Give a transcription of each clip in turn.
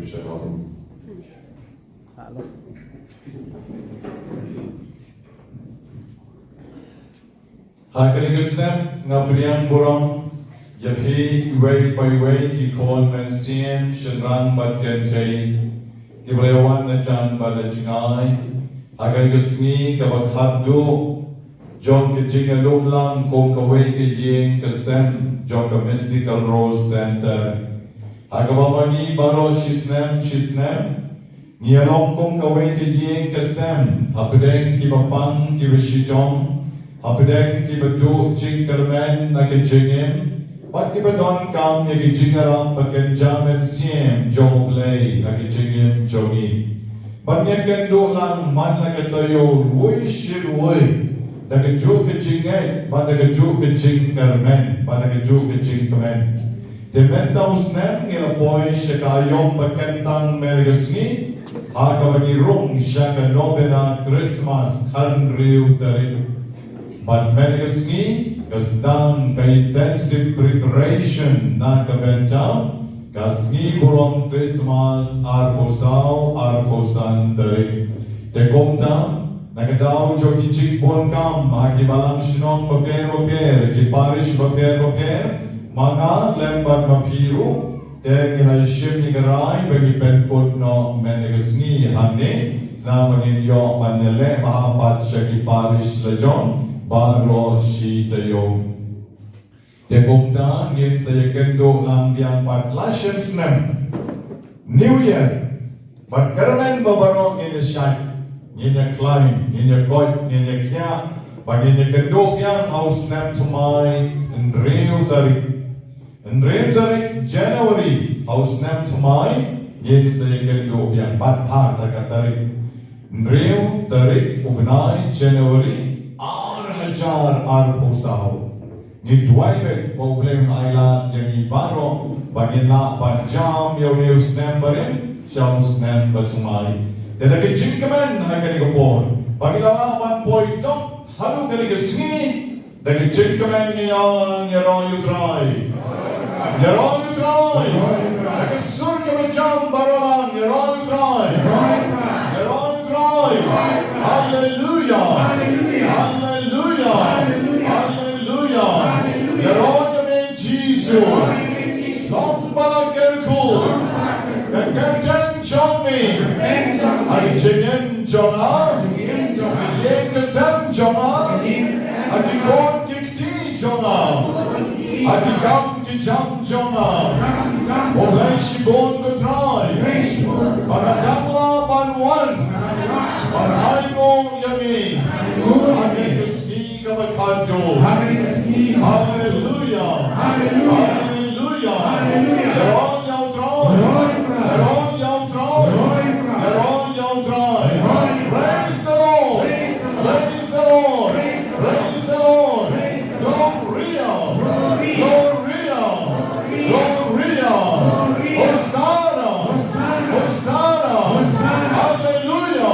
shitom. Hakaligasnem ngabriang burong yapi way by way ikon men siem shenran bat kentay Gibrewan na jan balajngay Hakaligasni kabakaddo Jog kijingalog lang kung kaway kiyeng kasem Jog ka Mystical Rose Center Hagabamagi baro shisnem Niyalong kung kaway kiyeng kasem Hapideng kibapang kibashitom Hapideng kibadu ching karmen na kijingim Pat kibadon kam ya kijingaram Pakenjam and siem jong lay na kijingim jongi Pat niya kendo lang man na katayo Uy shit uy Nagaju kijingay Pat nagaju kijing karmen Pat nagaju kijing kamen Dementa usnem Ngirapoy siya kayong Pakentang merigasni Hakabagirong siya kanobena Christmas Hanriw tarin But merigasni Kasdang ka-intensive preparation na kabenta Kasni burong Christmas Arposan tarin Tekomta Nagadaw jo kichikpon kam Hakibalang sinong baper Kiparish baper Mga lembat mapiru Teng inayshim ni garay Bagi penkot no menigasni Hane na maginyo manele Mahapat siya kiparish lajon Baro si tayo Tekumta Ngin saya kendo lang biyang patlasyan snem New Year Magkaranan babarong inisyan Ngin klein, ngin kot, ngin kya Bagi niya kendo biyang house snem tumay Nreo tarik January house snem tumay Ngin saya kendo biyang patha takatarik Nreo tarik Ugnay January Hajar Arposaw Nidwaibe Problem Ayla Yang Ibaro Bagina Banjam Yaw Snem Barin Siyang Snem Batumay Dadagin Chinkaman Haganigapon Bagila 1.2 Halu Kaligasini Dagin Chinkaman Ngayon Yaroy Utray Nagasur Kamanjam Barolan Yaroy Utray Hallelujah Yaroy Jesus Nombala Gerkul Gerten Jomi Adichenyen Jona Adikasem Jona Adikon Dikti Jona Adikam Dijam Jona Olay Shibon Gutray Paradamla Banwan Paraimo Yami Adikuski Kamakado Hallelujah Yaron Yautray Praise the Lord Gloria Hosanna Hallelujah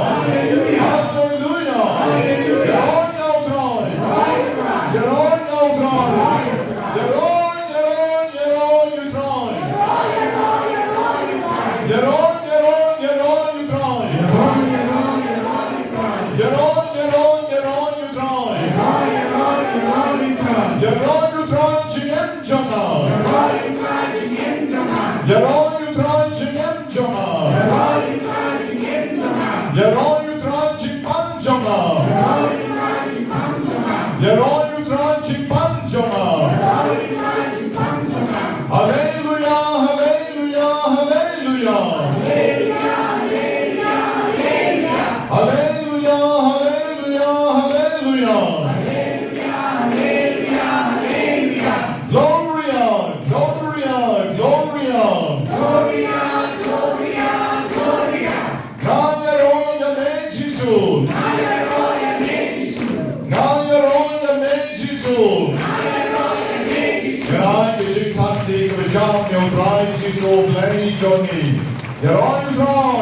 Don't you know?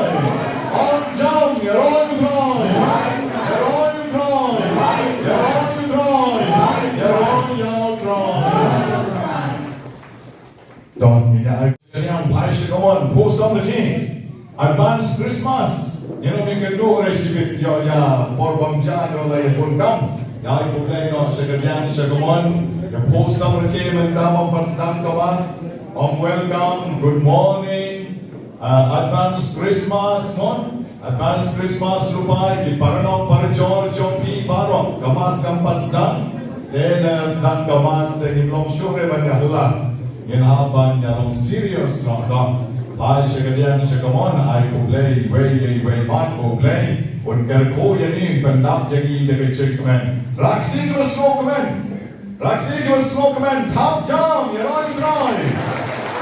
Come on, pour some of the king. Advance Christmas. You know, we can do recipe ya for bamja yo lay puntang. Ya ipuplay no sa ganyan sa gamon. Yung po sa mga ng tamang pasdang kawas. Welcome, good morning. Advance Christmas, no? Advance Christmas rupay. Iparanong para Giorgio P. Barok. Kamas kampasdang. Sedang kamas dan imlong syure banyak lah. Yang haban yang serius no. Pai sekalian sekamon ai kublai way ban kublai unker ko yani pendap jadi dekat cekmen. Rakti ke smokeman. Rakti ke smokeman top jam yeron cry.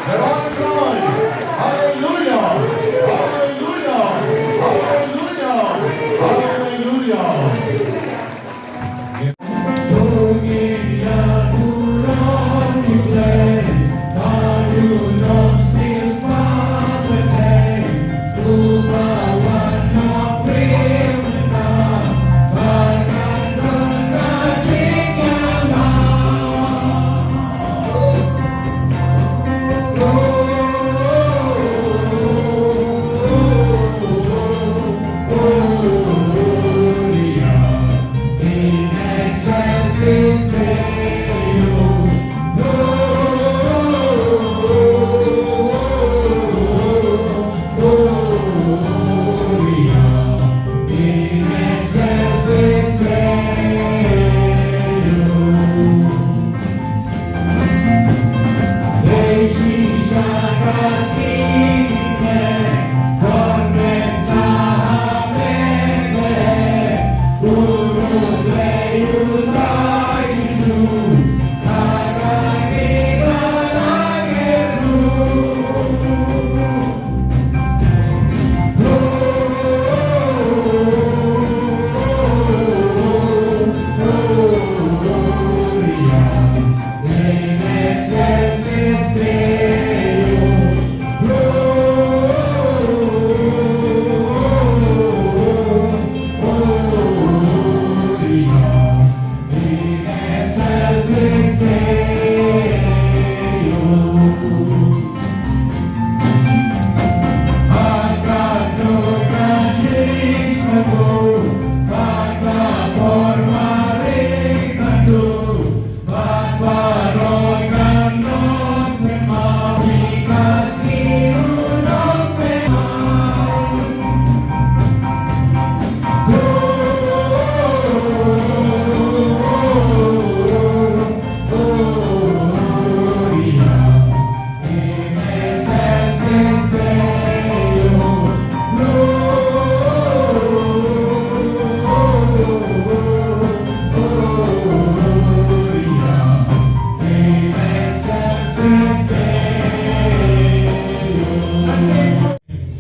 Yeron cry. Hallelujah. Hallelujah. Hallelujah. Hallelujah.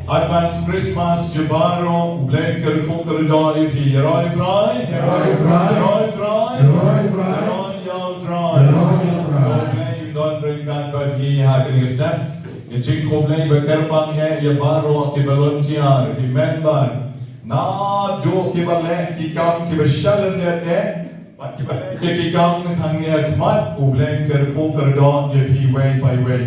Advance Christmas, Jabaro, Blenker, Kunker, Dai, Heroi, Dry, Heroi, Dry, don't bring that, but he had a step. The chick Koblay, Bekerbang, Yabaro, Kibalontiar, remember, na do Kibale, Kikam, Kibashalan, but Kibakam, Hangya Kmat, Blenker, Kunker, Don, Yapi, way by way.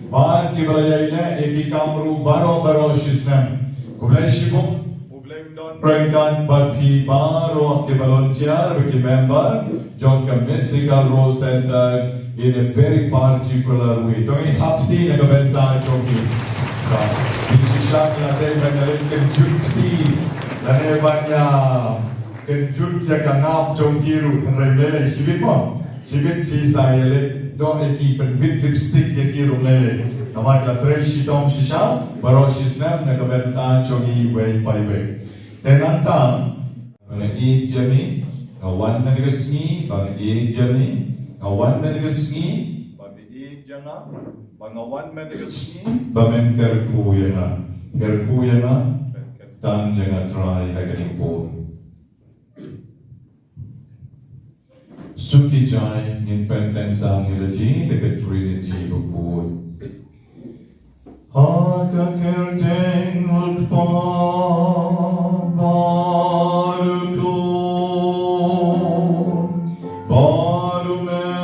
Bar kibalayla ekikamru baro shisnam kublai shibum kublai don prangan bati baro kibalontiar we remember jonka mystical rose center in a very particular way don't hafti na gabenta jonki sa bisisang natin manalin kenjunti dahil banya kenjunti kangap jonkiru remele sibit mo sibit fisayele don't keep and big lipstick the kirum lele. Namak la tre shitom shisha, baro shisnam nagabenta chongi way by way. Tenanta, bang eat jami, a one nagasni, bang eat jami, a one nagasni, bang eat jana, bang a one nagasni, bamen kerkuyana, tan jana try haganing po. Suki Jai in Pententang Hilati, the Trinity of Wood. Haka Kerteng Utpa Baruto Barumet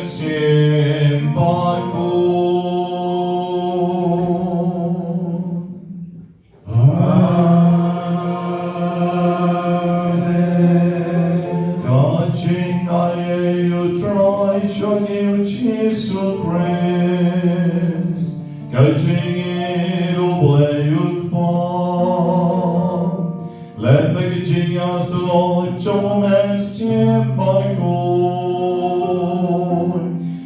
Sim Baku Virginia so John and Siem Bakhuid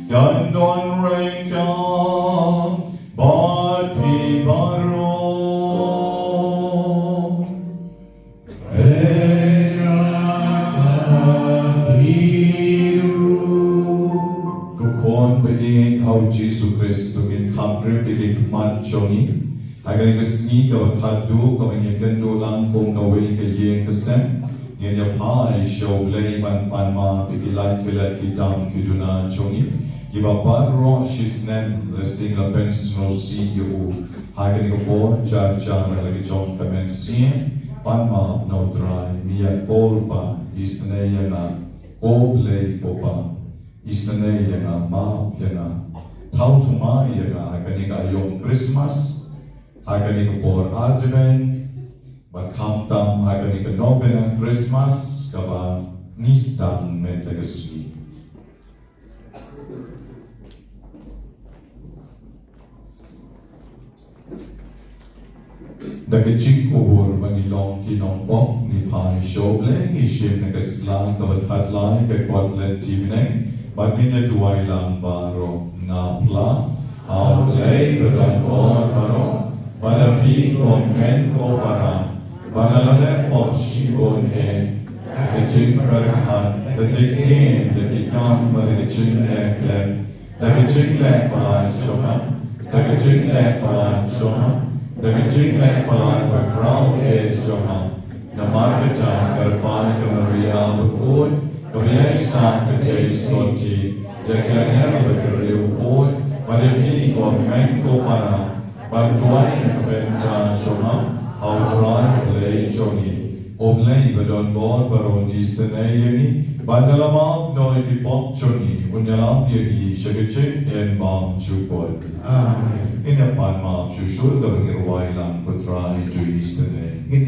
Yan Don Reka Bad Pi Baro Kukon Biding How Jesus Christ in Kapre Bidik Man Joni Agar kesni kau thadu kau menyekan dolang fong kau wei kejeng kesen, yang dia pai show lay ban ma pikilai kilat hitam kiduna choni, iba parro shisnen lesing la ben snow see you, agar kau por jar lagi jom kamen sien, ma no dry, mia polpa isne yana, oblay popa, isne yana ma yana, tau tuma yana agar yom Christmas. Hagani por Advent, but come down Hagani Novena Christmas, Kaba Nistan Metagasmi. Dagajik ubur magilong kinongpong ni Pani Shoble, ishim nagaslang kabatadlay kakwatlet tivneng, bagminya duway lang baro napla, hawlay badan or baro. Balapi kongen ko parang, banalale of shibon hen, the jing berhan, the dictin, the dicam, but the jing leg, the jing leg palan shoma, the jing leg palan shoma, the jing leg palan by crown head shoma, the marketa, Karpan, Maria, the court, the Yasa, the taste salty, the Ganel, the real court, but the pig of men ko parang. Bantuan bynta shoma, how dry play joni. Oblay badon board baron istanayani, bandalamam no ipop joni, unyalam yagi shagachik and bam chupod. In a pan map shushur the irwai lam putrai to istanay. In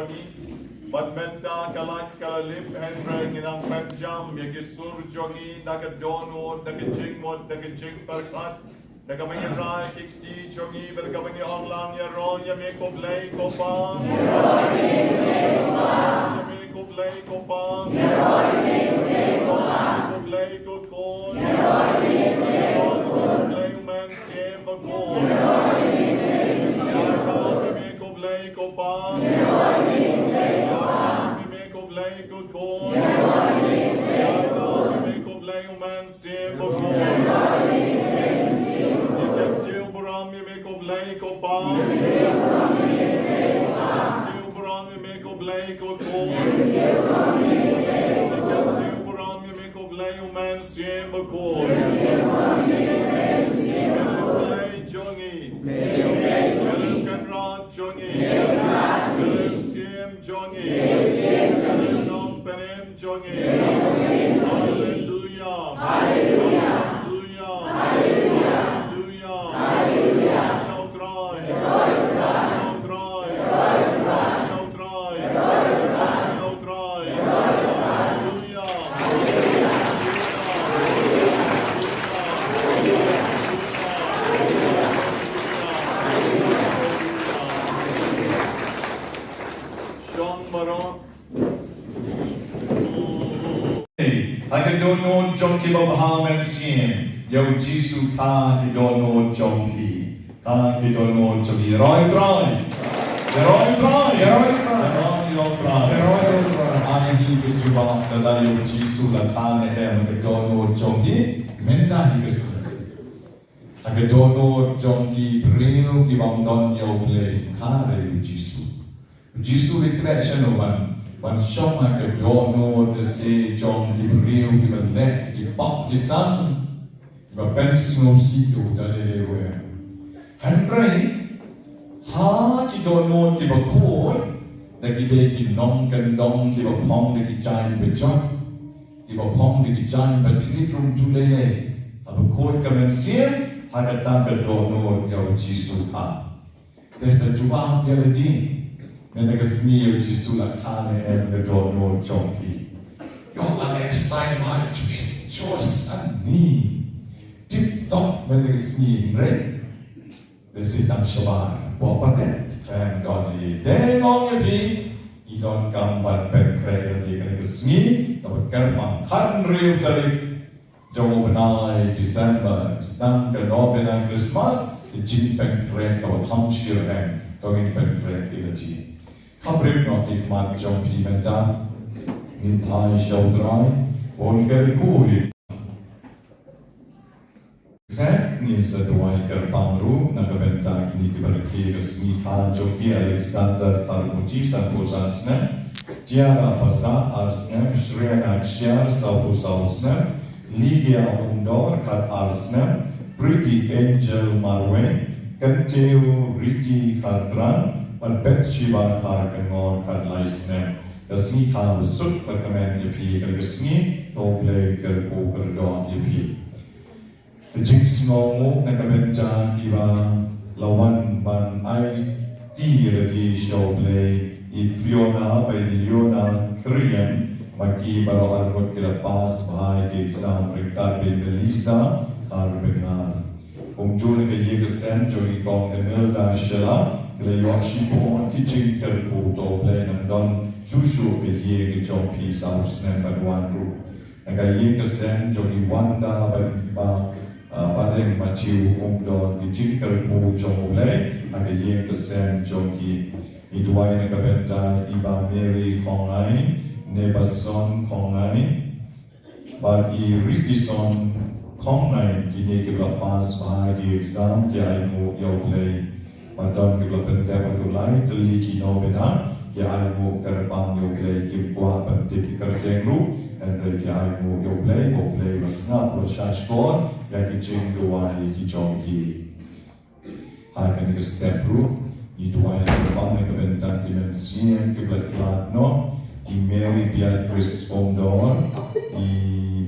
jogi Badmenta kalat kalip Henry ginang penjam Yagisur jogi Nagadonod Nagajingmod Nagajing Barkat Nagamangirai kikti jogi Bergamangi online Yaron Yamiko Blay Kopang Yamiko Blay Kopang Yamiko Blay Kokon Yamiko Blay Uman Siem Bakhuid Yamiko Blay Kopang Yamiko Blay Kokon Yamiko Blay Uman Siem Bakhuid Buram Yamiko Blay Kopang Buram Yamiko Blay Kokon Buram Yamiko Blay Uman Siem Bakhuid Blay Jongi Philip Kanran Jongi Philip Skim Jongi Philip Nom Penem Jongi Hallelujah Hallelujah Hagadono Jonki Babahamen Siem, Yo Jisu Ka Hidono Jonki, Ka Hidono Jonki, Roy Troy, Roy Troy, Roy Troy, I need to Juba, the Yo Jisu La Ka Hidono Jonki, Menda Higas. Hagadono Jonki, Brino Givamdon Yo Play, Kare Jisu. Jisu Recreation of One shop I could don't know to say John Hebrew, even let the pop the sun, the bench no see you that they were. Henry, ha, you don't know give a code, that he take non can don't give a pong the giant but John, give a pong the giant but three from today. Have a code come and see him, had a tanker don't know your Jisu ha. There's a Juba reality. Menagasni Jisu la Kane and the Dono Jonki. Your next time I twist choice and me. Tip top Menagasni Ray. The Sitam Shaban, Popanet, Clan Donny, then on your feet. You don't come but Ben Craig and Menagasni, the Kerman, Country Utari, Jobanai, December, Stan, the Robin and Christmas, the Jim Ben Craig of Hampshire and Tony Ben Craig in the G. Kabrik Nothing Mat John P. Mentan, in Thai Show Dry, on very cool. Set needs a Dwight Pamru, Nagabenta, Nikibaraki, Smitha, Joki, Alexander, Tarmuti, Sankosansne, Tiara Pasa, Arsne, Shreya Akshar, Sausne, Lydia Undor, Kat Arsne, Pretty Angel Marwen, Kanteu, Riti Kardran, but bet Shiva Karkanor Kadlaisne, the Snika was Sut recommend Yapi, and the Sni, no play Kerko Don Yapi. The Jinx no Nakamenta, Iva, Lawan Ban I, Tirati show play, if Fiona by Leona Korean, Maki Baro Arbukila Pass by Gixam, Ricardo Melissa, Carbenar. Juni Yegasen, Joey Gong and Melda Shella. Le Yoshipon, Kitchen Kerkuto, Plain and Don, Shushu, Yeg, John P. South Snap and one room. And I Yegasen, Johnny Wanda, Badem Matiu, Umdon, Kitchen Kerku, John Lay, and I Yegasen, Johnny, Idwine Gabenta, Iba Mary Kongai, Nebason Kongai, but Rikison Kongai, Kinegula pass by the exam, Yaimo Yoplay. Madam kita pendapat ulai teliki nobena, ya ilmu kerbang yoglay kimkwa penting kerjengru, dan ya ilmu yoglay wasna prosyaskor, ya kicing duai kicongki. Hai kan step ru, duai kerbang yang kebentan dimensian kebelakang no, Mary Beatrice Omdor,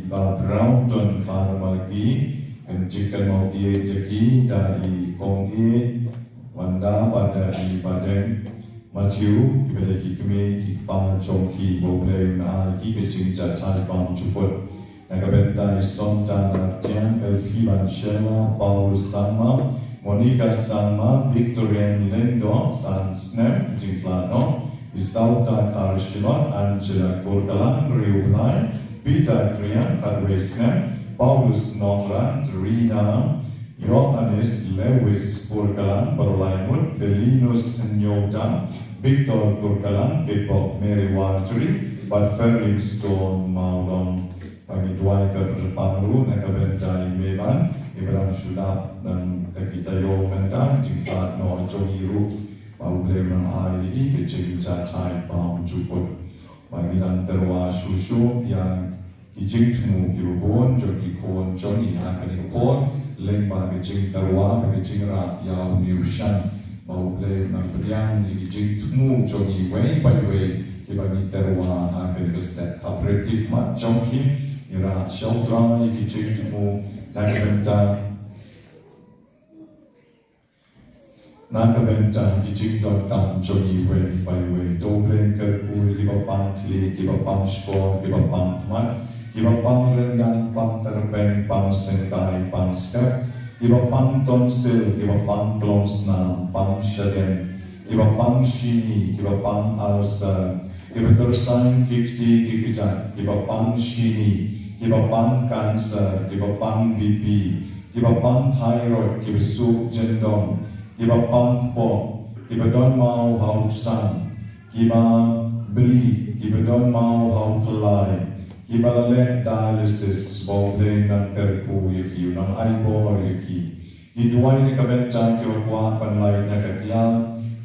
Brownton Karmalki, dan jika mau ia jadi dari Kongi. Wanda pada di Badeng, Matthew, give it a kick me, kick pan, chonky, boble, na, kick a chincha, chai pan, chuput. Nagabenta is Sonta Natian, Elfiban Shella, Paul Sama, Monica Sama, Victorian Lendo, San Snap, Jinklano, Isauta Karshima, Angela Korgalan, Riunai, Peter Krian, Kadwe Snap, Paulus Nongran, Rina, Johannes Lewis Korgalan, Barolaimut, Belinus Nyota, Victor Korgalan, Kepok Mary Warjuri, but Ferring Stone Maulon. Kami tuai ke terpanglu nak kebentai meban, ibaran sulap dan kita yo mentang jika no jongiru bau leman airi kecil catai bau cuput. Bagian terwa susu yang ijing temu kirubon jogi kon joni akan kon lembah kecil terwa kecil rak yau niusan bau leman pediang ijing temu jogi way by way ibagi terwa akan kestet apredit mat jongi. Ira syautra iki cingmu nakabenta iki cingdon kam jogi way by way doblen kerpu liba pang kli liba pang skor liba pang mat liba pang rengang pang terbeng pang sentai pang skap liba pang tonsil liba pang klonsna pang shaden liba pang shini liba pang alsa liba tersaing kikti kikijat liba pang shini Kiba pang cancer, kiba pang BP, kiba pang thyroid, kiba soup jendong, kiba pang po, kiba don mau hau sang, kiba beli, kiba don mau hau kelai, kiba lelek dialysis, bawle nang terku yaki, nang aibor yaki. Iduai ni kabenta kiba kuah panlai na kakya,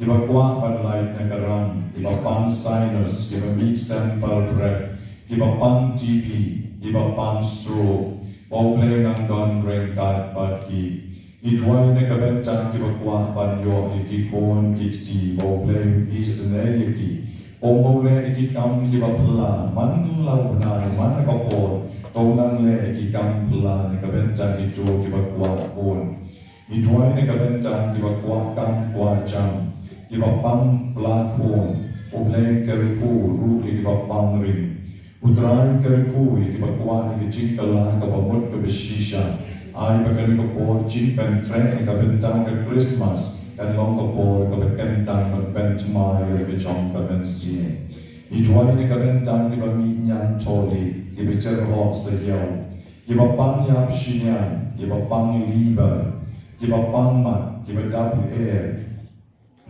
kiba kuah panlai na karang, kiba pang sinus, kiba meat sample prep, kiba pang GP, Iba pang stroke, bawle nang don rengkat pati. Idwai na kabentang kibakwa panyo ikikon kikti, bawle isne yaki. Bawle ikikam kibapla, man launay, man kapor, tonang le ikikam pla na kabentang ito kibakwa kon. Idwai na kabentang kibakwa kam kwa jam, kibapang pla kon, bawle keripu, ru ikibapang ring. Putrain kerku yang dibakuan yang dicingkalan ke pemut ke besisha. Ai bagan ke por cimpen tren ke bentang ke Khristmas dan long ke por ke bekentang ke benchmai ke jong ke bensin. Iduai ke bentang ke minyan toli ke becerhok sejauh. Ke bapang yap sinian, ke bapang liver, ke bapang mat, ke bedap air.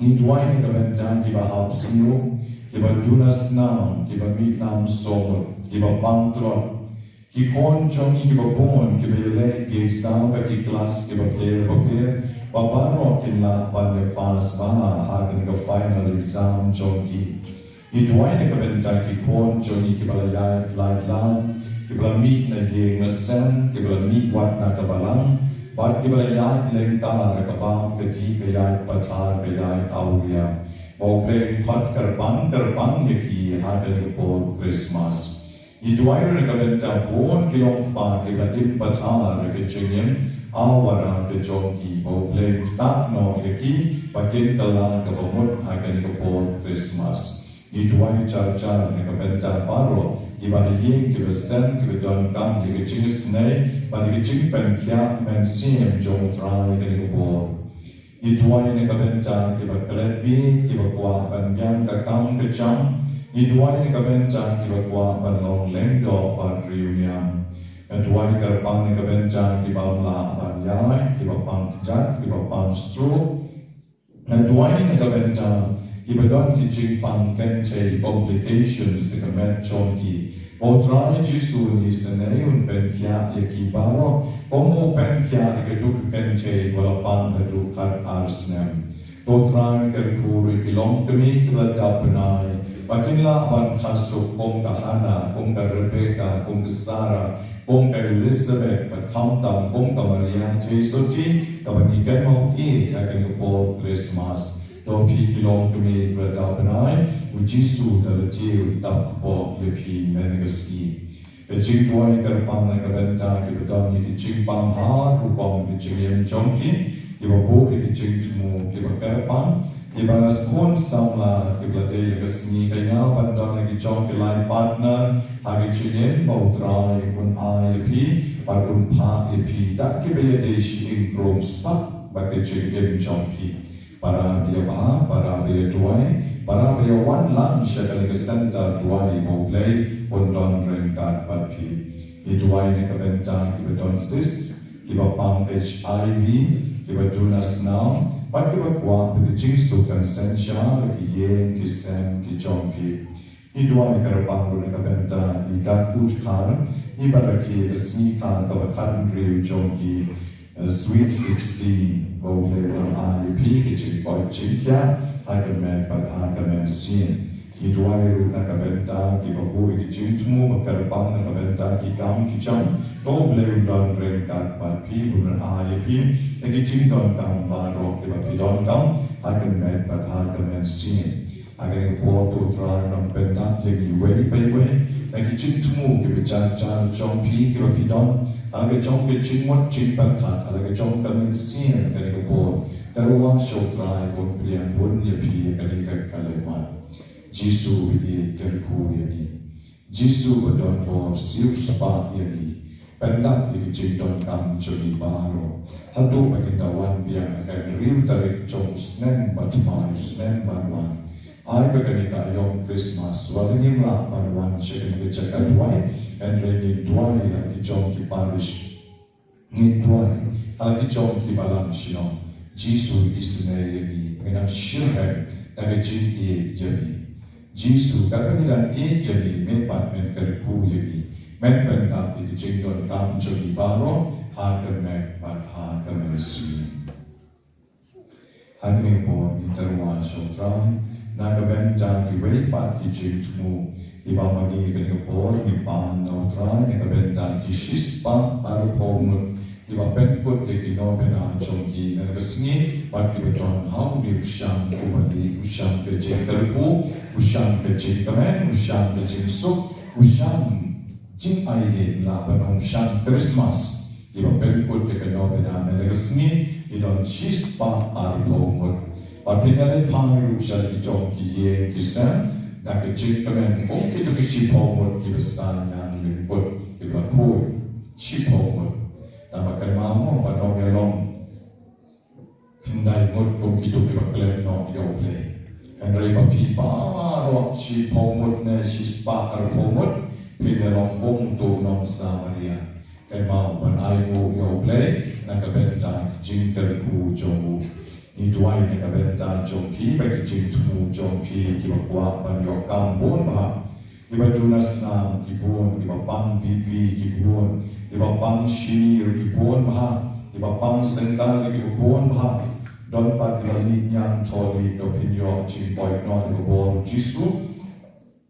Iduai ke bentang ke bahap senyum. Kiba dunas nam, kiba mit nam somut, kiba pantron, ki kon chongi kiba bon, kiba yele, kiba samba ki klas, kiba player, babaro kinla panya pas baha, hagen ka final exam chongi. Idwai na kabenta ki kon chongi kiba layay, laylan, kiba mit na yeng na sen, kiba mit wat na kabalang, bat kiba layay lengkar, kabang kati kayay patar, kayay awya. Bawle pot kerbang yaki hadir por Christmas. Iduai na kabenta bon kilong pa kibatim patar kecingin awara kejongki. Bawle tak no yaki bakin kala kabamut hadir por Christmas. Iduai car-car na kabenta paro ibahiying kibesen kibidon kam kecingin snay bagi kecing penkiak mensim jong try hadir por. Iduai na kabenta kiba kelebi, kiba kuah panjang kakang kecam. Iduai na kabenta kiba kuah panlong lengdo pan riunyang. Iduai kerpang na kabenta kiba mla panjay, kiba pang kijat, kiba pang stroke. Iduai na kabenta kiba don kicing pang kente complications sa kamet chonki. Potrai Jisu ni senayun penkia yaki baro, komo penkia ikaduk kente walapang adukat arsnem. Potrai kerpuri kilong kami kiladapnay, pakinla ban kasuk kong kahana, kong ka Rebecca, kong ka Sarah, kong ka Elizabeth, pathamtam kong ka Maria Jesuti, kapagigan mo akan po Christmas. Dopi kilong kami berdapnay, ujisu dalatiu takpo yepi menegasi. Kecingtuai kerpang na kabenta kibadam ni kicingpang ha, rupang kicingyan chongki, kibabu kicingtumu kibakerpang, Ibarat pun sama kita dari kesini kaya pandang lagi jom kelai partner hari cinin mau try pun IP pun pa IP tak kita dari sini group spak bagi cinin jom pi para dia bah para dia tuai para dia one lang sekali kesenta tuai mau play pun don rengkat pi itu tuai ni kebentang kita don sis kita pang HIV kita tunas now Bagi bakwa pagkaching sukan sensya lagi yen kisem ki jompi idua ikarapang ro nakabenta idakut kar ibaraki resmi kar kabakan riu jompi sweet 16 bole wan IP ki boy chikya agamen pag agamen sin idua ro nakabenta ki babu ki jintmu bakarapang nakabenta ki kam ki jam Kau boleh don rengkat pi bulan IP lagi cingdon kang barok di bawah don kang akan met pada akan sin akan foto try nam pentak lagi way by way lagi cingtemu kita cara jompi di bawah don akan jompi cingmot cingpat kat akan jom kami sin akan ikut teruang show try pun pilihan pun dia pi akan ikut kalimat Jisu ini terku ini Jisu berdon for siu spa ini Pendak di cingdon kam jodi baro hadu bagi tawan biang akan riu tarik jom snen batman snen banwan ai bagi kayong Christmas walingin lah banwan chicken kejaga duai and ready duai lagi jom ki parish ni duai lagi jom ki balam shitom Jisu isne yagi pengenang shirhen lagi jingki jadi Jisu kapanilan jadi mepat men kerku yagi men pendak di cingdon kam jodi baro hakan men pat hakan si hakan po iterwa shotran nagabenta ki way pat ki jingmu di bamani ke po ni pan no tran nagabenta ki shispa para pomut di bapen de kino bena chongi nagasni pat ki beton how ni usham kumali usham ke jingterku usham ke jingtamen usham ke jingsuk usham Jing aile la banong shan Christmas iba pelput ke kano bena melegasni idon chis pa arpomut papinale pangiru shal ijong kiye kisen dake chikamen oke to kishipomut kibasan yang limput iba pui chipomut tamakan mamo banong yalong hindai mut kum kitu iba klen no yople Henry papi paro chipomut ne chis pa arpomut Pinelong kong tu nong Samaria Kay mau ban ay mo yoble Nakabenta jingter ku jomu Ituay nakabenta jompi Bagi jingtumu jompi Kibakwa ban yo kambon ba Iba tunas na kibon Iba pang bibi kibon Iba pang shinir kibon ba Iba pang sental kibon ba Don pat lamig niyang toli Opinyo jingpoy no Ibabon Jisu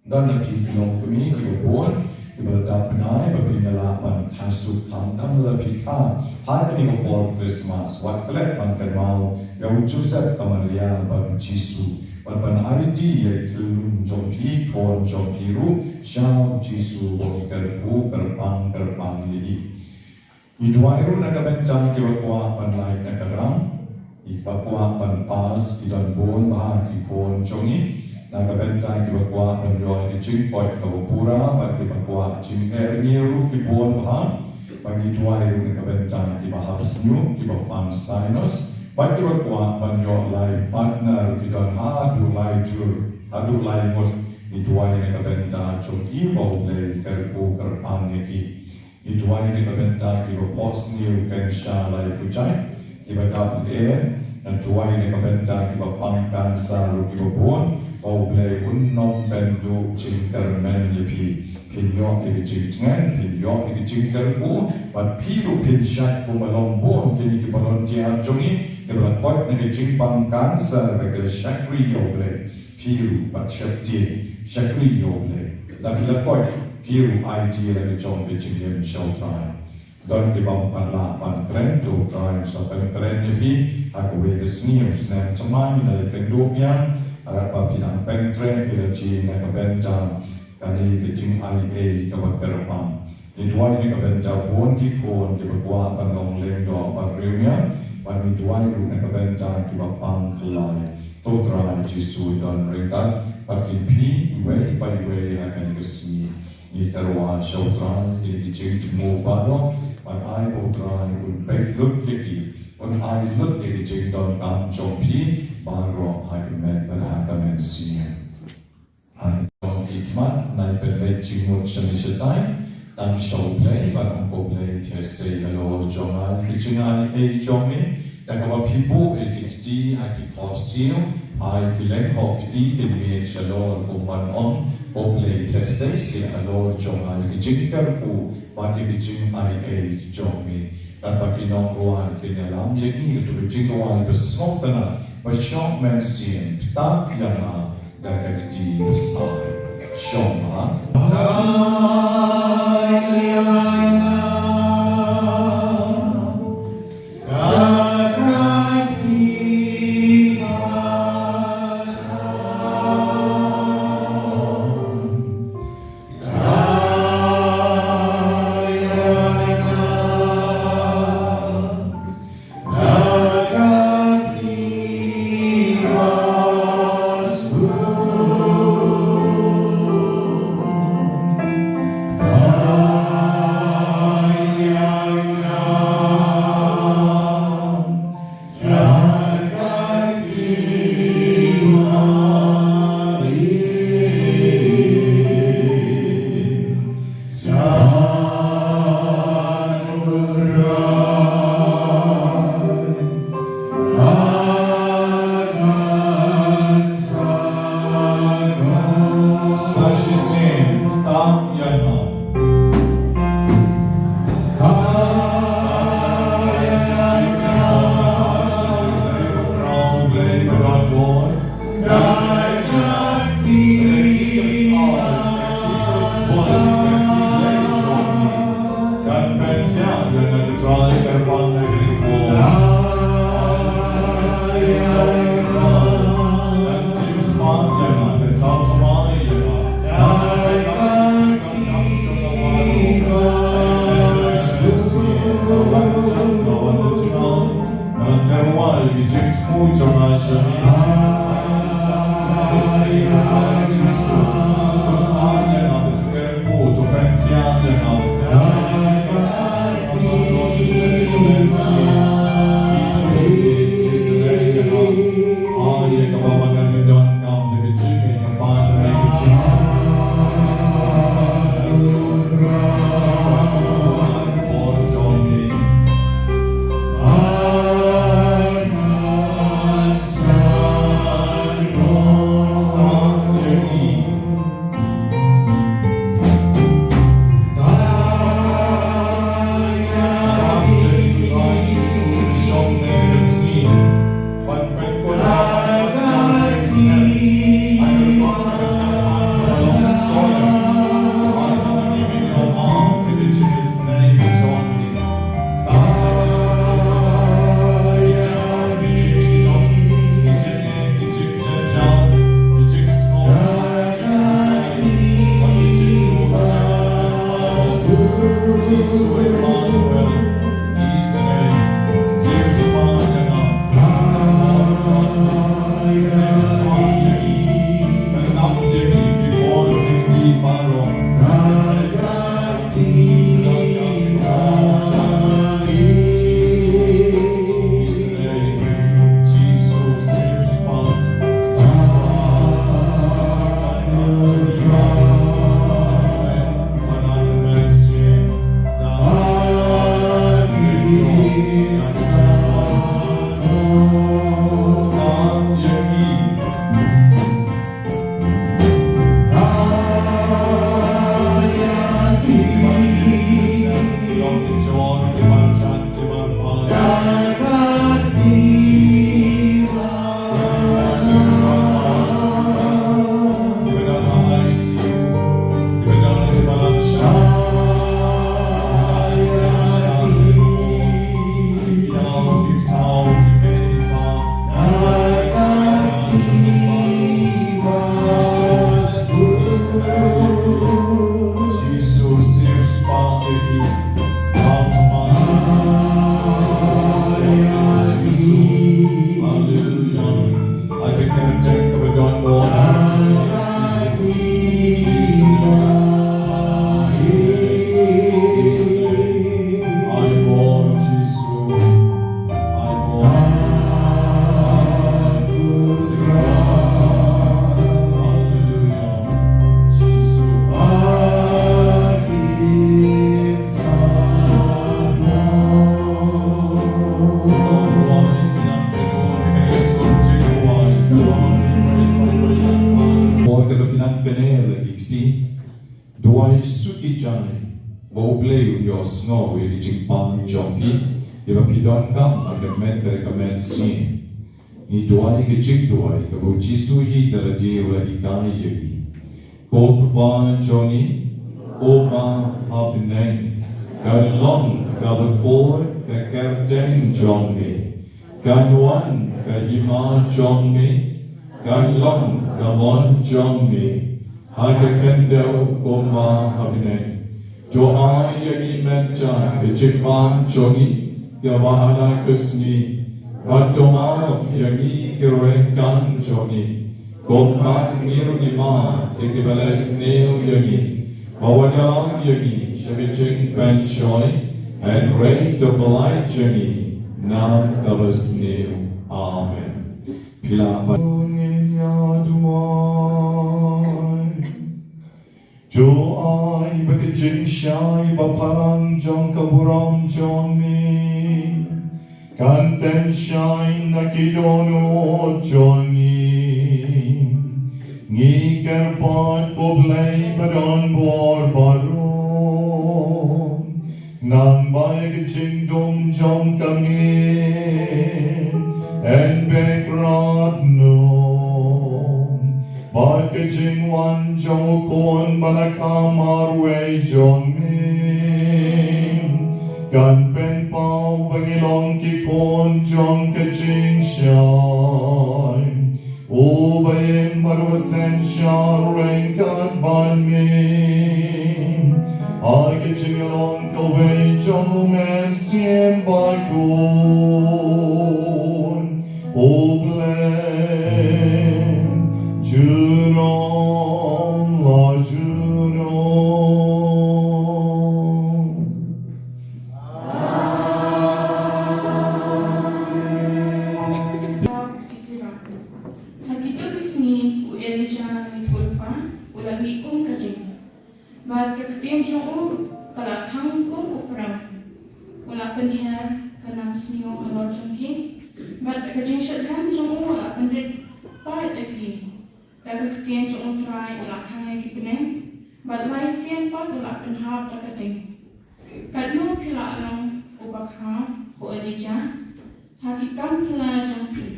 Dan lagi kilong kami kibon ibadat penai berpinalapan hasut tantam lebih ka hari ini kepol Christmas waktu pangkat mau yang Joseph kamalia baru Jisu berpan ID yaitu jompi kon jompiru syam Jisu bagi kerpu kerpang ini idwairu nagabencang kibakwa panlai nagarang ibakwa panpas idan bon bahagi kon jongi Nagabenta kibakwa penjual kicing poin kabupura bagi bakwa cing erniru kibon baham bagi tuai nagabenta kibahap snyu kibapam sinus bagi bakwa penjual live partner kidon hadu lai mut ituai nagabenta chung ibau le kerpu kerpang neki ituai nagabenta kibapot snyu kensha lai kujai kibadap dan tuai nagabenta kibapam kansa kibabon Kau boleh unnom bendu cingter men yepi pinyok igi cingtngen pinyok igi cingter ku bat piru pinsyak ku melombon kini ki balon tiap jongi kebelat pot negi cingpang kanser bagi syakri yo boleh piru bat syakti syakri yo boleh tapi lepot piru IT lagi jom di cingyen showtime don di bampan lapan keren tu try sampai keren yepi aku wege sniu snem teman dari penduknya agar papinang pengtren kita cina kebenjang kali kecing IA kawan terpam. Ituai ni kebenjang pun di kon di berkuah penong lendo beriunya. Wan ituai lu ni kebenjang kita pang kelai. Tốt ra Giêsu đón rinh đất và kinh phí quay bay quay hai bên cái gì như tarwa sâu ra thì chữ mù ba đó và ai bộ ra cũng bay lúc cái gì còn ai lúc cái chữ đón cam trong phí ba rồi hai bên bên hai bên gì hai trong kịch mắt này bên bên chữ một chân đi sẽ tay đang sâu play và ông cô play thì say hello trong ai cái chữ ai ấy trong ấyแต่ก็ว่าพี่ผู้เอกที่ไอ้ที่ขอเสียวไอ้ที่เล็กหอบที่เป็นเมียชะลอกุมันอ่อนโอเพลย์เทสต์เสียลอจงไอ้ที่จริงกันกูวันที่จริงไอ้จงมีแต่ปกินองรัวกินเนี่ยลำยังมีตัวจริงตัวไอ้เป็นสมองตันนะว่าชอบแมนเสียงตาอย่างน่ะได้กันที่สายชอบมา shine. Mobley your snow with the pang jockey. If a pidon come, I can recommend seeing. He dwai ke chik dwai, ke bo jisu hi dala dewa ikai yagi. Ko kupana choni, o ma hapineng. Kan long, ka bakor, ka kerteng jongi. Kan wan, ka hima jongi. Kan long, ka mon jongi. Haga kendo, o ma hapineng. Doa yagi menta, ke chikman choni. Gawala kusni, Batomano yagi kirekan joni, Gopman mirunima, Ikibales neo yagi, Bawadalam yagi, Shaviching ben choi, and Ray to polite joni, Nam Gavas neo. Amen. Pila Jo I bagajing shy, Bapalang John Kaburam John me. Kanten shine nakidono Johnny. Ngi kerpat koblay badon bor baron. Nang bayag chingdom jom kami. En bekrad no. Bagajing wan jom kon balakamar way Johnny. Kan pen pau bagilong ki kon jong ke jing shine. O bayem barwasen shar rain kan ban me. I ke jing along ka way jong men siem bakhuid. O plan juron la juron. Baat kemudian jauh kalau tanggung ukuran, wala penyiar kenam sinyo alor jengki, baat kerja sedang jauh wala pendek baat lagi, dan kemudian jauh try wala kangai di peneng, baat laisian pun wala penhap terketing. Kadno pila alang ubak ha ko elija, hakikam pila jengki,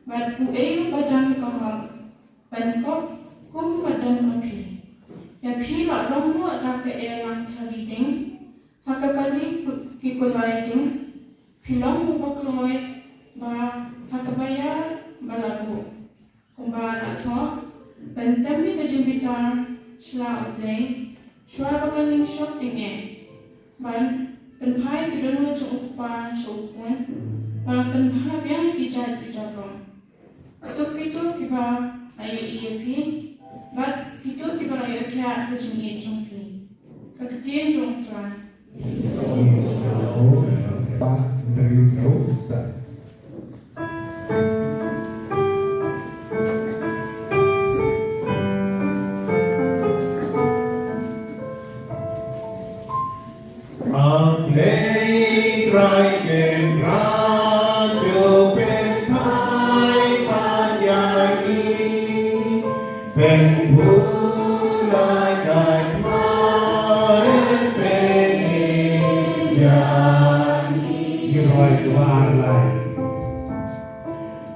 baat kuei badan kahal, bankop kum badan mapi. Ya pila lomo da ke elang thariding hakakali kikulai ding pilong bakloi ba hakabaya balabu kumba la tho bentami ke jimbitar shla utlei shwa bakaling shot dinge ban penpai ke dono chukpa shopun ban penpai yang kijat kijatong stupito kiba ayo iepi but kita beraya tiada jenis jompi. Kemudian jompa.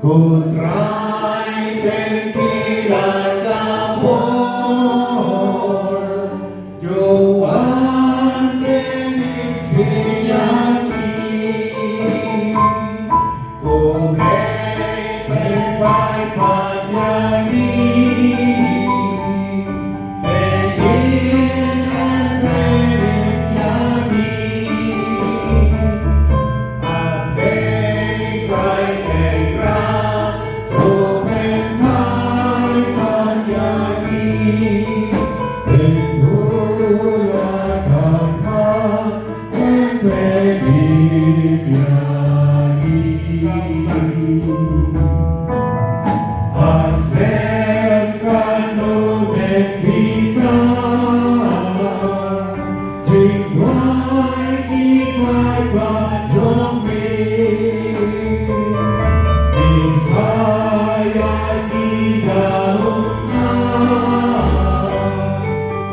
Ku try ben kilan kapor Joan benim siyaki Ku ben pai panjani Begiran benim yani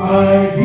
I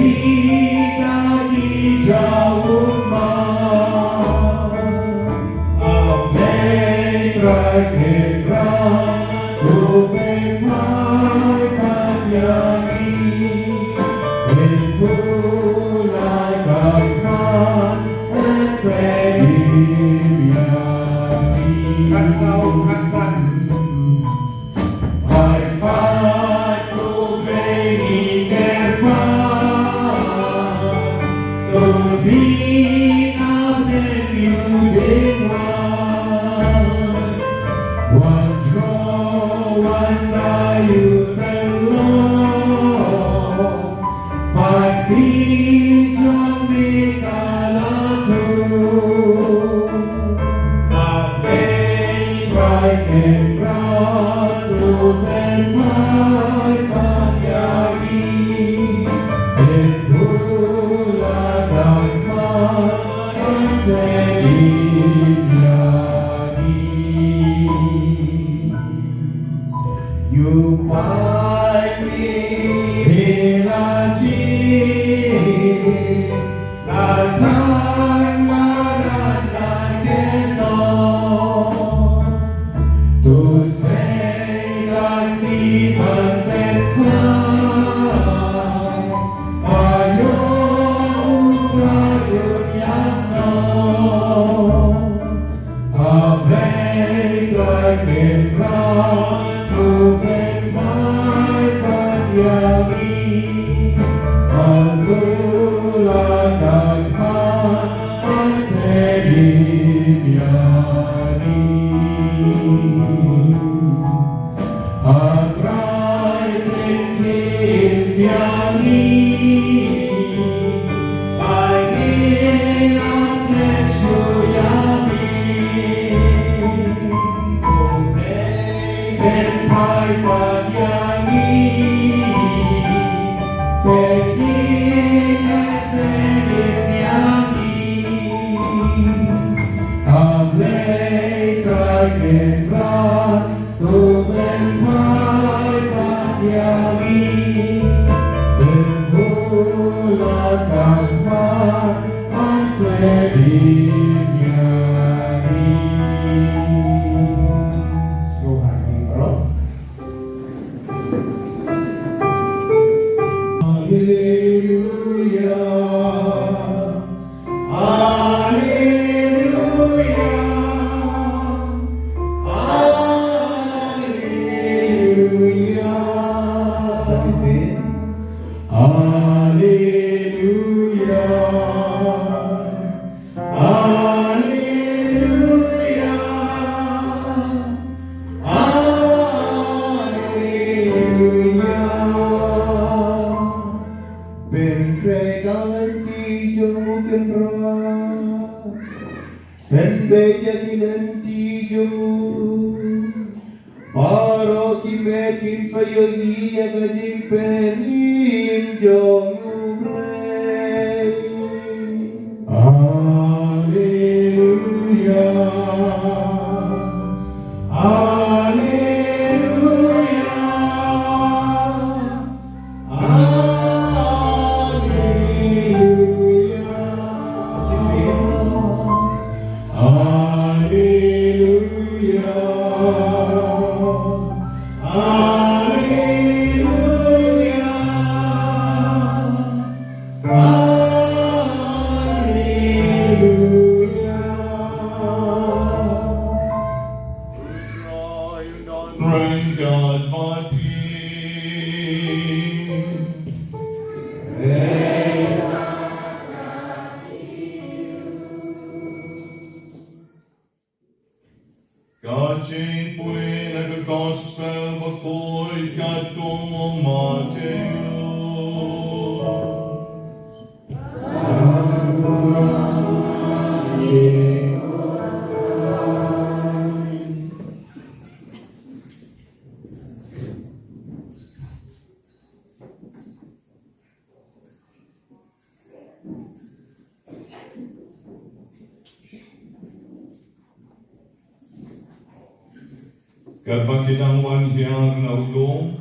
Kalpakilang wan hiyang naulong,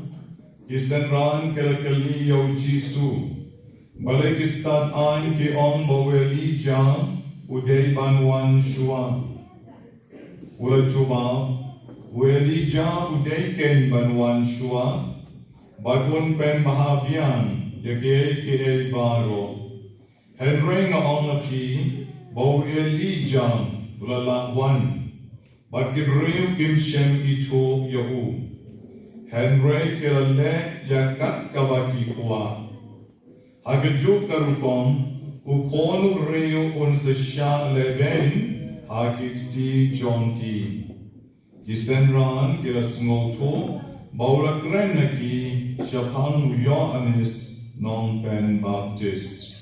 kisenran kelakali yaw Jisu, balay kistat an ki om baweli jang, uday banwan shua. Ula juba, weli jang uday ken banwan shua, bakun pen mahabian, yake ke baro. Henry nga on a pi, bo eli jam, ula one. But Gibril Kim Shem ito Yahu. Henry ke le yakat kabaki kuwa. Hagaju karupon, ukonu reo un se sha leben, hagit di jonki. Gisenran girasmoto, baura krenaki, shapan Yohannes, non ben Baptist.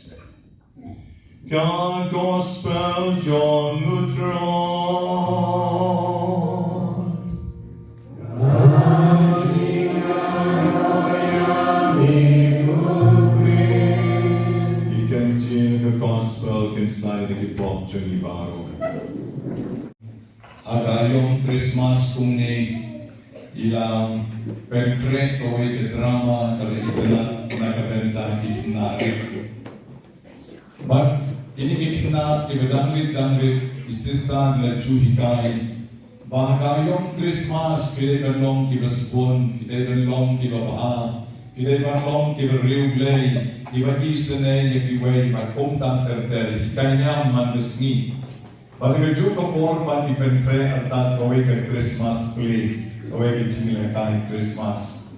God Gospel John Lutron. You can hear the gospel inside the Kibok Johnny Baro. Agayong Christmas kung ni ilang pagkret o drama kala italat na kabenta itinari. But ini ikna ibadanglit isistan la chuhikai bahagayong Christmas kide banlong kibasbon kide banlong kibabaha kide banlong kibariuglay kiba isane yakiway magkumtang terter hikanya mandusngi bahagaju kapor pan ipentre atat kaway ka Christmas play kaway ka chinilakai Christmas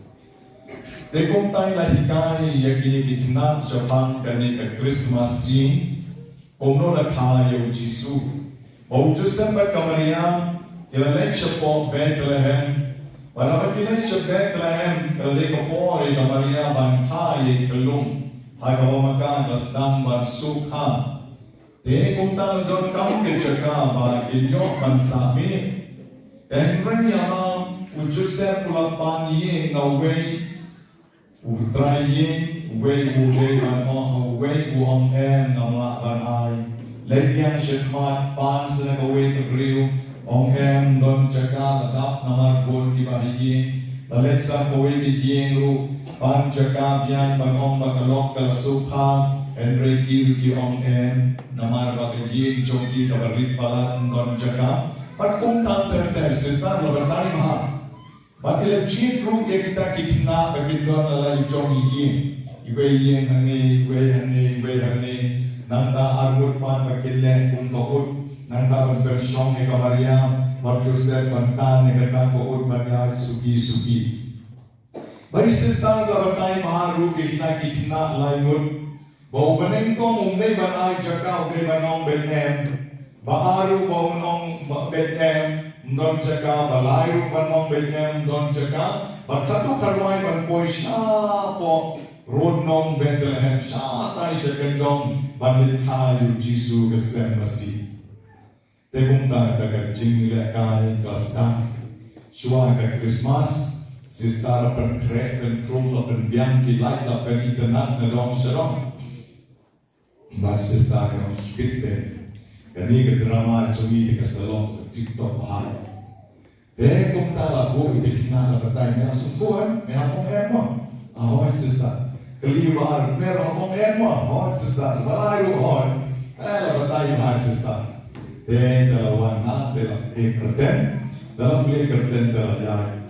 Dekong tayo lahikay yakini ikna syapang kani ka Christmas jing Omno na tayo Jisu. O Justin ba Maria, ilalay siya po Bethlehem. Para makinay siya Bethlehem, ilalay ko po ay Maria bangkay kalung. Hagawamaga nasdang bansukha. Dini kung tayo doon kami tsaka ba inyo bansami. Dahil rin yamang o Justin pulapan yin na way Utrayin, way on way on em ng laban ay Lebyang syakmat pan sa nagaway kagriw Ong em don tsaka ladap na marbol kibahiyin Talit sa kaway kiyin ru Pan tsaka biyan bagong bagalok kalasukha Enre kirki ong em na marbagiyin Chongki kabarit palat don tsaka Pat kung tanter sisa labatay maha Bakit jin ru ya kita kitna pagindon ala jong yin iwe yin hane nanda arbut pan bakile kung kout nanda bersong ne kamaria mar Joseph pantan ne kata kout bagay sugi bari sistang labatay maharu kita kitna lainut bau beneng kong umne banay jaka umne banong Bethlehem baharu bau nong Bethlehem Don jaga balayu panong Bethlehem don jaga berkatu karwai ban poi po road nong Bethlehem sha tai sekendong ban thayu Jisu kesem masih tegum ta daga jingle kai kasta shua ka Christmas sistar pen tre pen trum la pen biang ki light la pen internet na dong sharong bar sistar no spitte kani ke drama chumi ke salon TikTok bahaya. Dek kung talago itikna na batay na sumpuan, may hapong emo. Ahoy sisa. Kaliwar, pero hapong emo. Ahoy sisa. Balayo ahoy. La batay yung sisa. Dek dalawan na, kerten. Dalam beli kerten dalaya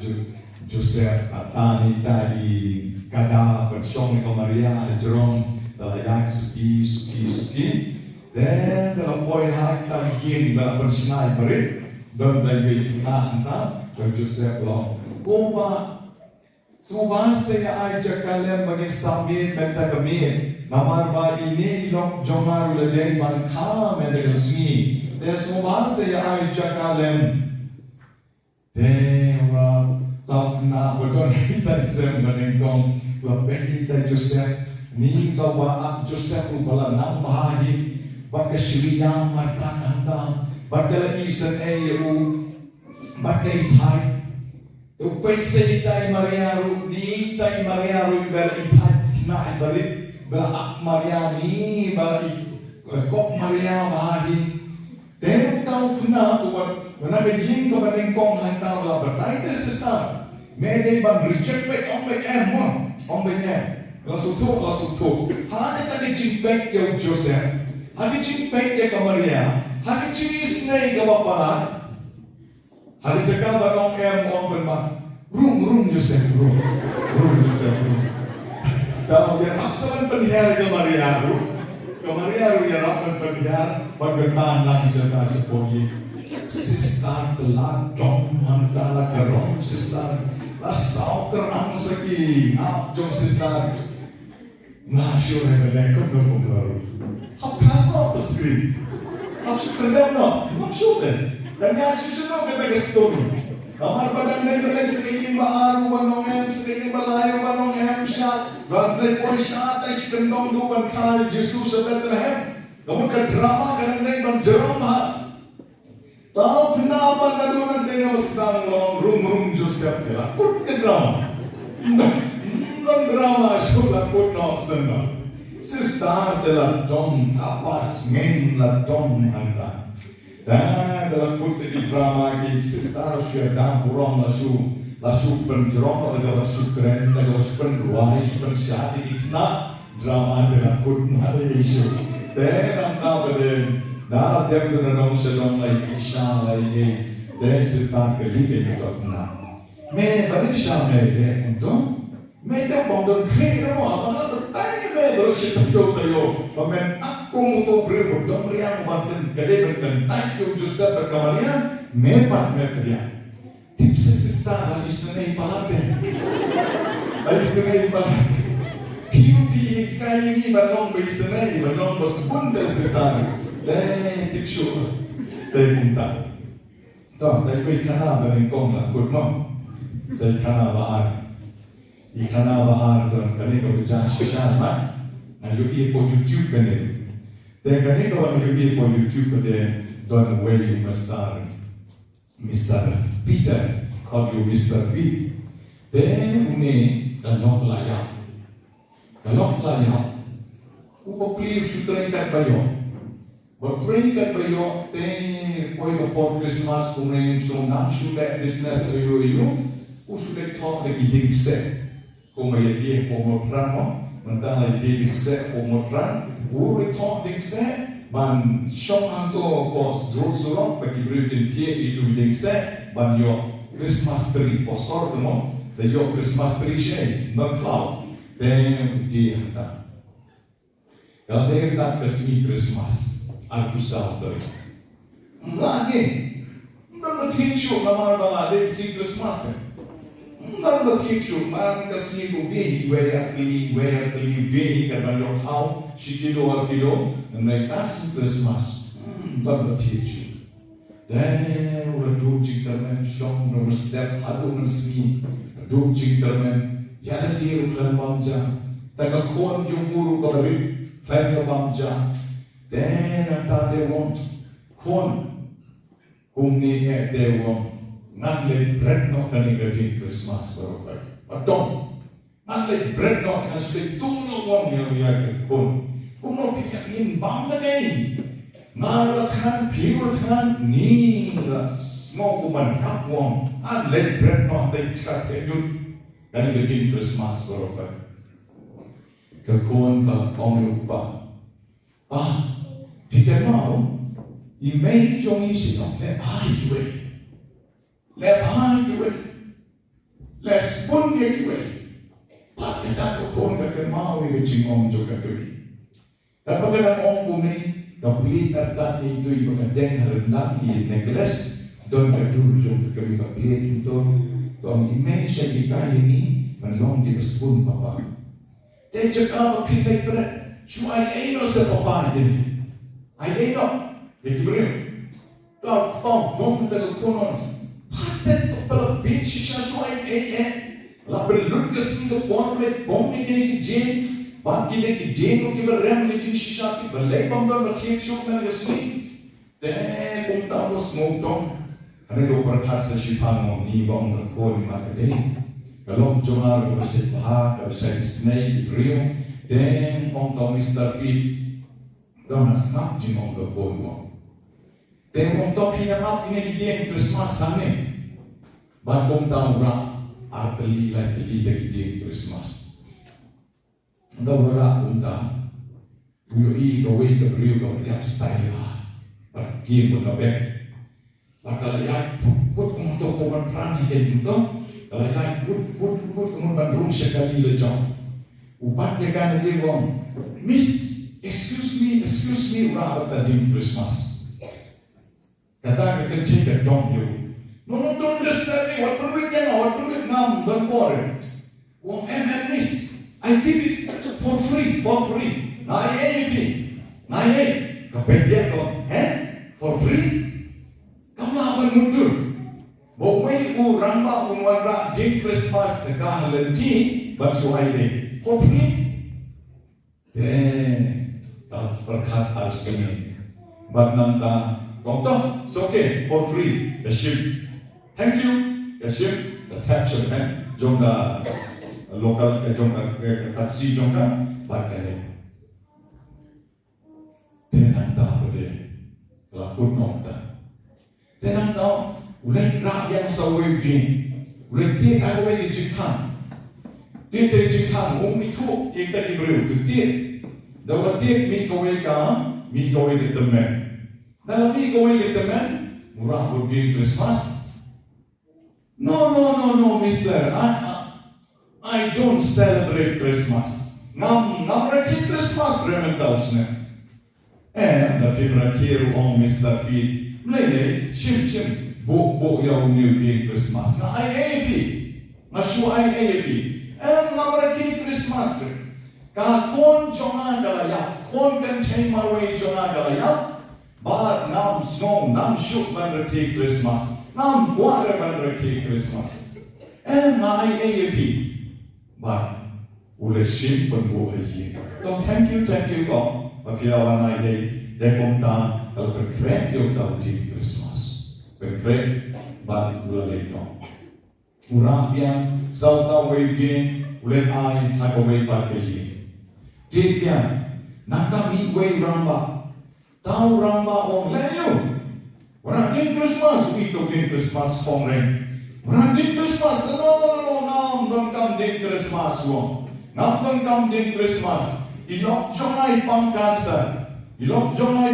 Joseph atani tadi kada bersyong ko Maria Jerome dalaya suki. Dan dalam poin hari tadi dalam bersinai berit dan dari kita anda Joseph lo. Kuma semua saya ajak kalian bagi sambil benta kami. Namar ba ini ilok jongar uladeng bangkam ada sini. Dan semua saya ajak kalian. Dewa tafna betul kita sembenengkong lebih kita Joseph ni kawa Joseph ubala nang bahagi. Baka siriyang martananda, baka isan eyeru, baka itay. Upay sa itay mariaru, ni itay mariaru, bala itay, na ibalit, bala ak mariani, bala kok maria mahi. Dahil tao kuna, wana kaying kabaning kong hanta wala batay na sista. May ban reject back, ong bay mo, ong bay niya. Lasuto. Hati tagi jimbek yung Joseph. Hagi cimpek ya Maria, hagi cimis nai kawapalat, hagi cakap barong em bermak, rum Joseph. Kalau dia maksakan penihar ke Mariaru ya rapan penihar pagkataan lang siya sa pogi. Sistar telah dong antara kerong sistar lasau kerang segi jom sistar nasyo rebelekon ng paglaru. Hapkano pasri. Hapkano no, maksudin. Dan nga susunod ka story. Kamar badan nagre sige maaru banong sige malayo banong siya. Bagay po siya tay sikandong duwan kay Jesus sa Bethlehem. Kamu ka drama ka nang drama. Tao pinapan na doon tayo sa room Joseph nila. Put ka drama. Nang drama sulat put na sana. Sister nila dong kapas ngayon na dong handa. Dan dalam kurti di drama ki sister siya dan burong lasu penjerong lasu keren lasu penruai pensyadi ikna drama dalam kurti hari isu. Dan ang pada dah dem dengan sedang lagi kisah lagi. Dan sister kelihatan juga kena. Me balik siya me untuk me dah bangun kira apa nak bertanya me berusia tayo. Pamen aku muto beri dong riang banten gede banten tayo Joseph berkamarian mepat dia. Tips sister lagi senai palate. Lagi senai palate. Piu kaya ini balong bersenai balong bersebunda sister. Dan tips show. Dan minta. Tahu tapi kana berengkong lah good mom. Saya kana bahar. Di kana bahar tuan kali kau bicara shisha mat. Na yogi po YouTube kene. Dan kani kawan yogi po YouTube kene don way Mr. Peter call you Mr. P. Dan une kalok layak. Upo play shooter kat bayo. Berpray kat bayo ten koi kapor Christmas kune so nam shoot business yo. Usude talk lagi dingse. Kung may idea po mo prano. Mentang lagi dingse umutran, uri talk dingse, man syong anto pos drosurong bagi berikin tie itu dingse, ban yo Christmas tree posor temo, the yo Christmas tree shade, non cloud, then dia hata. Kalau dia hata kesini Christmas, aku sahaja. Lagi, berarti syok nama balade si Christmas. Nang berkicau, man kasih tu bihi, waya bihi kerana yo tahu, sikilo, dan mereka Christmas. Nang berkicau. Dan redu jiktermen, syong nomor step, adu nasi, redu jiktermen, yana dia rukan bangja, tak kon jumuru kari, fan bangja. Dan anta dewon, kon, kumni dewon. Nanti bread not kani kerja Christmas berokai. Atau nanti bread not kan sedih tunggu wong yang kun punya ni bangsa ni. Ngaratan pirutan ni las mau kuman hak wong. Nanti bread not day cakap kejut kani kerja Christmas berokai. Kekun kalau lupa. Fikir mau email jong isi dong. Lepas itu, lespon itu, pakai tak kau nak mau itu cingong juga tu. Tapi kalau orang bumi, kapli tertan itu ibu kadang rendah di necklace, don kedur jom kami kapli itu, don image saya ini menolong di spun papa. Dia cakap pilih berat, cuma ayo sepapa ini, ayo, jadi beri, tak faham, dom telefon. Paten kepala bin sisa cuai la berlut kesin ke pon में bomb में के जेन बात की ले कि जेन को केवल रैम में जिन sisa की बल्ले बम्बर बच्चे चुप में kesini ते कुंता वो smoke dong हमें लोग पर खास शिपांगों नी बॉम्ब रखो di marketing kalau cuma kalau saya bahas kalau saya snake real then on Mr. P dong snap jingong ke pon Tengok top hingga map ini dia Christmas sana. Bagong tahu rak arteli lagi dia Christmas. Anda berak unta. Uyoi gawe kebriu gawe yang style lah. Pergi pun gawe. Bakal ya put untuk komentar ni dia itu. Kalau ya put kemudian bandung sekali lejong. Upat dekan dia wong. Miss, excuse me, ura tadi Christmas. Kata kita cakap dong you. No, don't understand me. What will we get? What will we ngam? Don't worry. Wong miss, I give it for free. Nai, kapet dia kok, for free? Kamu apa mundur? Bawai orang ba unwara jing Christmas sekah lenti bersuai deh. For free? Tak berkat arsene. But nanta, doktor, it's okay, for free. The ship. Thank you. The ship, the taxi man, jom da local, jom da taxi jom da, bakal. Tenang dah boleh, telah pun nota. Tenang dah, ulai rak yang sawai jin, ulai tiap awal di jikan, tiap jikan, umi tu, kita diberi tu tiap, dalam tiap mi kawai ke teman, dalam mi kawai ke teman, murah pergi Christmas. No, Mister, I don't celebrate Christmas. Nam reki Christmas remen tausne. The people here on Mr. P. Lele, shim, bo yaw new day Christmas. Na I AP. Na shu I AP. Nam reki Christmas. Ka kon jonga galaya, kon kan chain marway jonga galaya. But nam song, nam shuk ban reki Christmas. Nam water ban reki Christmas. Na I AP. But ule shim pun bo hayi. So thank you God. Pakiawan ay day kumta kalau perfect yung tahu di Christmas. Perfect balik ulalay no. Urang yang sauta wajin ulen ay hakaway pagkaji. Tiyan nata mi way ramba. Tahu ramba ong leyo. Urang din Christmas ito din Christmas kong rin. Urang din Christmas no ngam don kam din Christmas wo. Ngam don kam din Christmas. Ilok jongai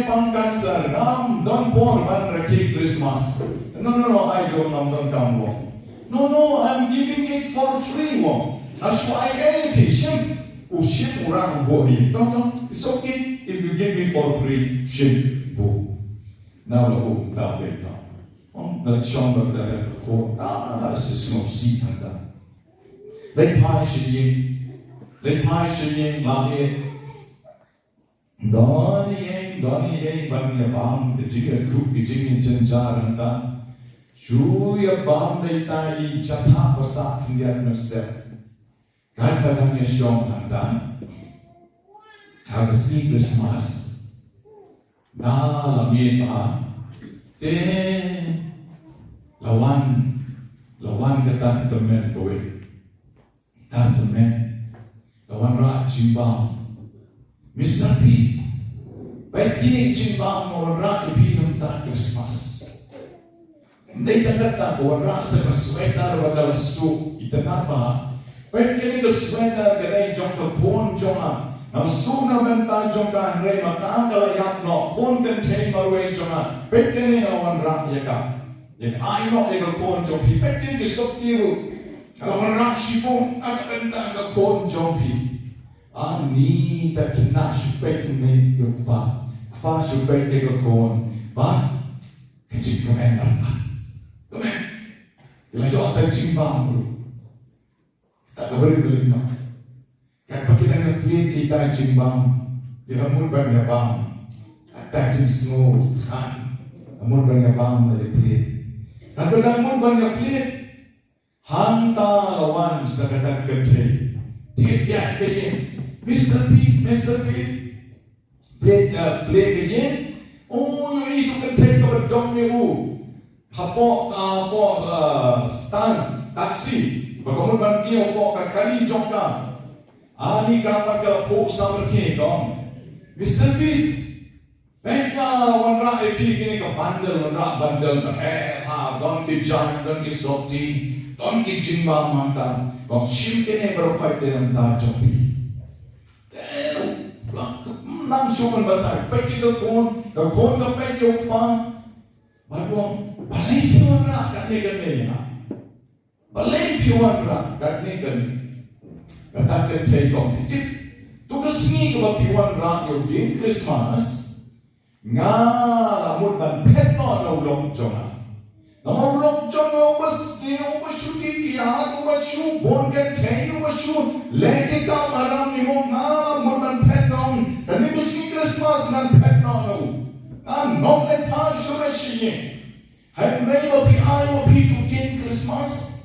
pangkanser, nam don born ban reki Christmas. No, I don't come wo. No, I'm giving it for free wo. Aswai anything, shim urang bohi. No, it's okay if you give me for free, shim bo. Now lo ta be ta. The chong da ko is no see tanda. Let pai shi yin la ye. Doni ye bang ya bam the jigger group jing chen jar anda shu ya bam le tai chatha pasa thia no se kai padam ye shong anda have a see Christmas na la mi pa te lawan kata temen kowe tan temen lawan ra jimbang Mr. P. Baik kini cimbang orang ipi nunta Christmas. Ndai takata orang sa sweater wagal su itanapa. Baik kini ke sweater kadai jong ke phone jonga. Nam su na menta jong ka hre maka kala yak no phone kan chain marwe jonga. Baik kini awan rak yaka. Yak ai no ega phone jong pi. Baik kini ke soktiru. Awan rak shipon agenda ke phone jong pi. Ani tak kena supaya kena jumpa, apa supaya dia kon, bah, kecil kemen apa, kemen, kalau jauh tak cimbang dulu, tak beri no, kan pakai dengan pelit kita cimbang, dia mula banyak bang, tak smooth kan, mula banyak bang dari pelit, kalau dah mula banyak pelit, hantar lawan sekadar kecil, tiap kali. Mr. P, play again. Oh, itu kan cek kepada dom ni Hapo stand taksi. Bagaimana bangki hapo kali jongka. Ali kapan ke pok samar ke dom. Mr. P, mereka wanra EP kini ke bandel don ki jan, don ki sopti, don ki jimbang mantan. Don shim kini berfight dengan tajopi. Nam suman batai, pergi ke kon ke pergi upang, baru balai piwan rak kat ni, balai piwan rak kat ni. kata ke take on pitit tu kesni ke piwan ra yo din Christmas nga lamut ban pet no no long jonga no long jonga bas ni o basu ki ya o basu bon ke te o basu leke ka aram ni mo nga lamut ban pet no tani kesni Christmas nan pet no no no le pa sure shi hai mei lo pi ai lo pi tu din Christmas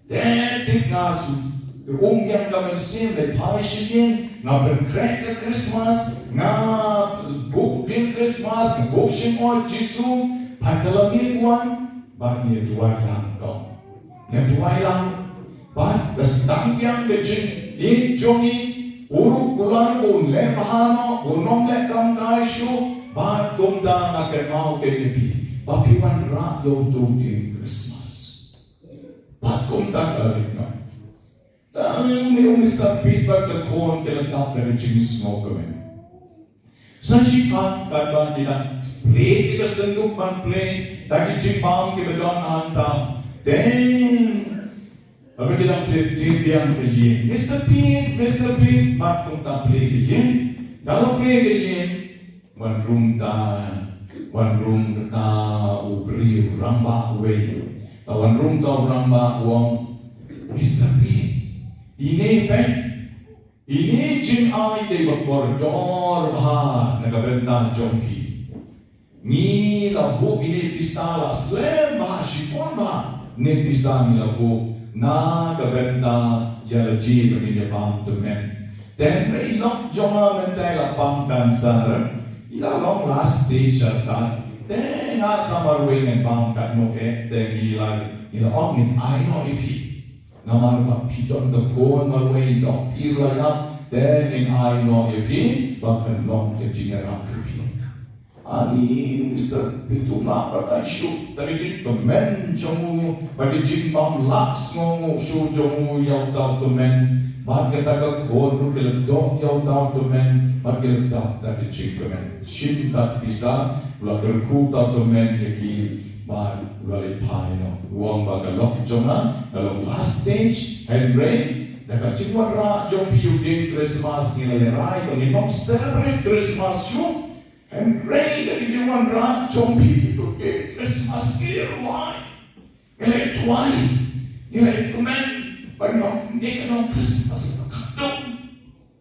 de dik nasu Kung yang kami sim le pai shikin na berkrek Christmas na buktin Christmas na buksin o Jisu pandalamir wan ba ni duai lang ko ni duai lang ba kasang yang de jin in jongi uru kulan o le bahano unong le kam kai shu ba kumda na ke mau ke ni ba piwan ra yo tu tin Christmas ba kumda ka rin Dahil may umisa feedback na kung kailangan na rin smoke kami. Sa sipan, kaya kita play, kita senduk pan play, dahil jipang kita doon anta. Then, kami kita play tibiyang kayin. Mr. Pete, bakong ta play kayin. Kalau play kayin, one room ta ubri ramba way. One room ta ramba wong. Mr. Pete. Ini jin ai de bakordor bha nagabenta jongki ni labu ini bisa la slem bha shikon bha ne bisa ni labu na gabenta ya ji bani bam to men then rei nok jonga mentai la pam kan sar ila long last stage ta then na samar we ngen bam kan no e then ila ong in ai no ipi Naman ka pidon ka kon marway no piraya then in I no ipi bakan long ke jingera kupi ani Mr. Pitu na patay shoot tari jit to men jomu bagi jit bam laks ngo shoot jomu yaw daw to men bagi taga kon ru ke do yaw daw to men bagi daw tari jit to men shin tak bisa ula kerku daw to men yaki ba ulai pai no uang baga lok jona dalam last stage and rain daga chingwa ra jom piu din Christmas ni le rai ko ni mong celebrate Christmas you and rain that if you want ra jom piu din Christmas ni rai ele tuai ele kumen ba no ni no Christmas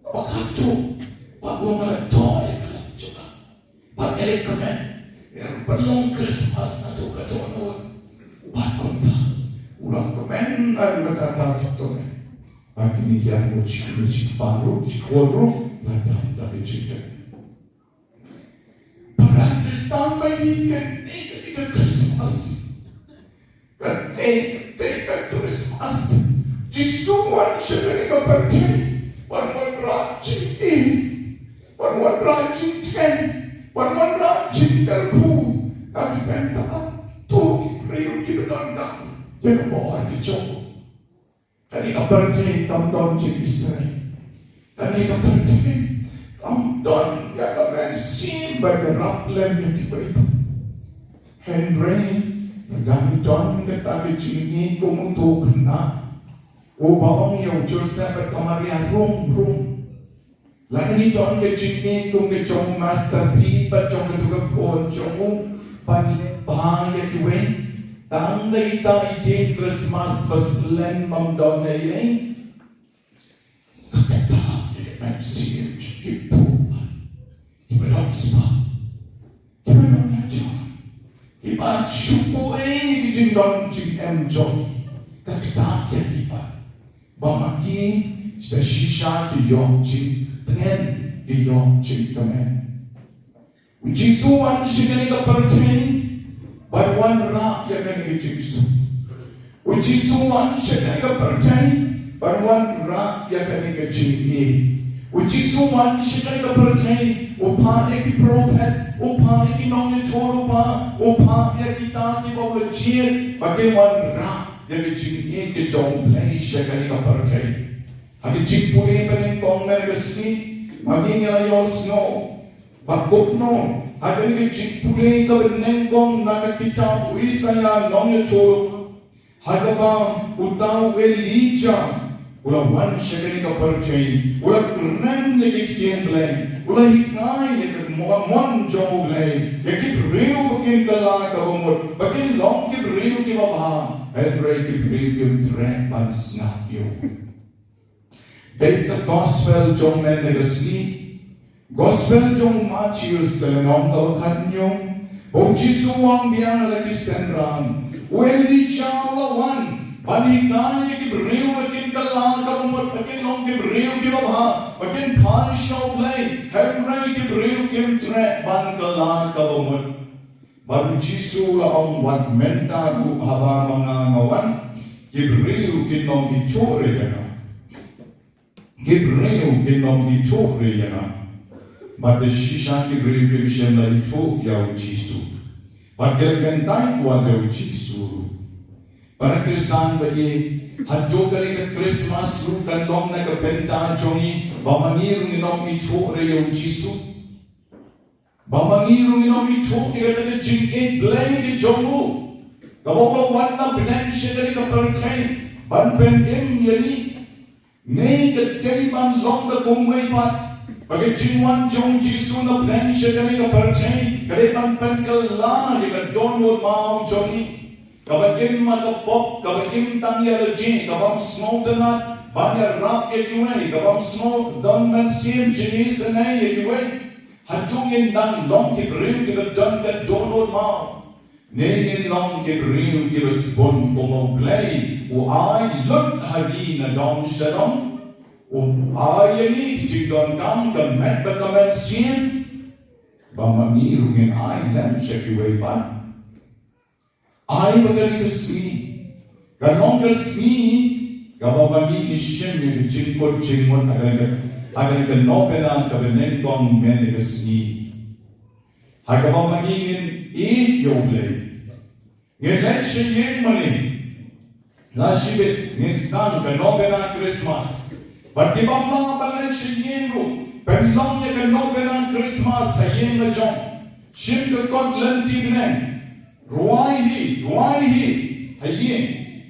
bakatu ba bo ngala toy kala chuka ba ele kumen Perlong Christmas na to katonon. Bakon ta. Ulang komen ay matata to men. Pag inigyan mo chikparo, chikworo, ladang dari chicken. Para Kristan may ikan Christmas. Ka Christmas. Jisuan siya na ikabatay. One rajin in. One rajin ten. One rajin terku. Kami benta tu riu di belakang jangan bawa di jauh. Kami berhenti tam-tam jenisnya. Kami berhenti tam-tam yang kami sim bergerak lem di bawah. Henry, kami don kita kecini kumuntu kena. Ubang yang Joseph berkamarian rum. Lagi don kecini kumicong Master P, bacong ketuga pon Pagi bahaya kiwe, tanggai tai je Christmas paslen mamdon nai, kata maksir ibu, ibu spa, ibu ngajar, ibu syukur jin don jin joki, kata ibu, bamaki sudah sisa di yong jin dengan di yong jin kemen. Jisuan shigani ka pertain by one ra yakani jisu. Jisuan shigani ka pertain by one ra yakani ka jini. Jisuan shigani ka pertain upane ki prophet upane ki nong choro pa upane ki ta ki bawle chien bagi one ra yakani jini ke jong play shigani ka pertain. Hadi jipuri bani kong mer gesni magi ngala yosno Bakok no, ada ni cikpulai kebenengkong nak kita uisaya nongnya coro. Hagabang utang welija, Ula wan shakani ka perchay, ula kren lagi kien blay, ula hikay lagi mon jong blay, yaki riu bakin kala ka umur, bakin long ki riu ki baba, Henry ki riu ki trek ban snap yo. Take the gospel jong men legacy, gospel jong machius kalenom ka kanyong, o Jisu wang biang lagi sendrang, Wendy Chala one. Balikan ki beriu makin kalang kamut makin long ki beriu ki baba makin pan show play Henry ki beriu ki tre ban kalang kamut baru Jisu la om wat menta bu haba mangangawan ki beriu ki nom ki chore yana ki beriu ki nom ki chore yana but shisha ki beriu ki shem la chu ya Jisu but gelgentai kwa de Jisu para Kristan bagi hadjo kali ke Christmas ru kan dong na ke bynta jongi bamangir nginom icho re yo Jisu bamangir nginom icho ke kata jing e blay ke jongu kabolo wanna benenshe dari ke pertain ban pen yani nei ke kei ban long ke kumwei pat bagi jingwan jong Jisu na benenshe dari ke pertain kare ban pen ke la ke don wo mau jongi Kabakim matapop, kabakim tangya lejin, kabam snow tenat, banyak rap yekiwe, kabam snow don man sim jenis senai yekiwe, hadungin dan long kibrim kita don kat donor mau, negin long kibrim kita spon komo play, u ay lut hagi na dom shadom, u ay ni jidon kam kamet bakamen sim, bamami rugin ay lem shekiwe pan. I bagay Khristmi, kanong Khristmi, kababagi ni Shem yung chingkot agar kanopenan kabeneng kong men Khristmi. Hakababagingin yoblay. Ngilek siya yung mani, nasibit ninsang kanopenan Christmas. But di ba mga balay siya yung penlong niya kanopenan Christmas sa yung na jong. Shem kakot lanti bineng. Ruai hi, hayin,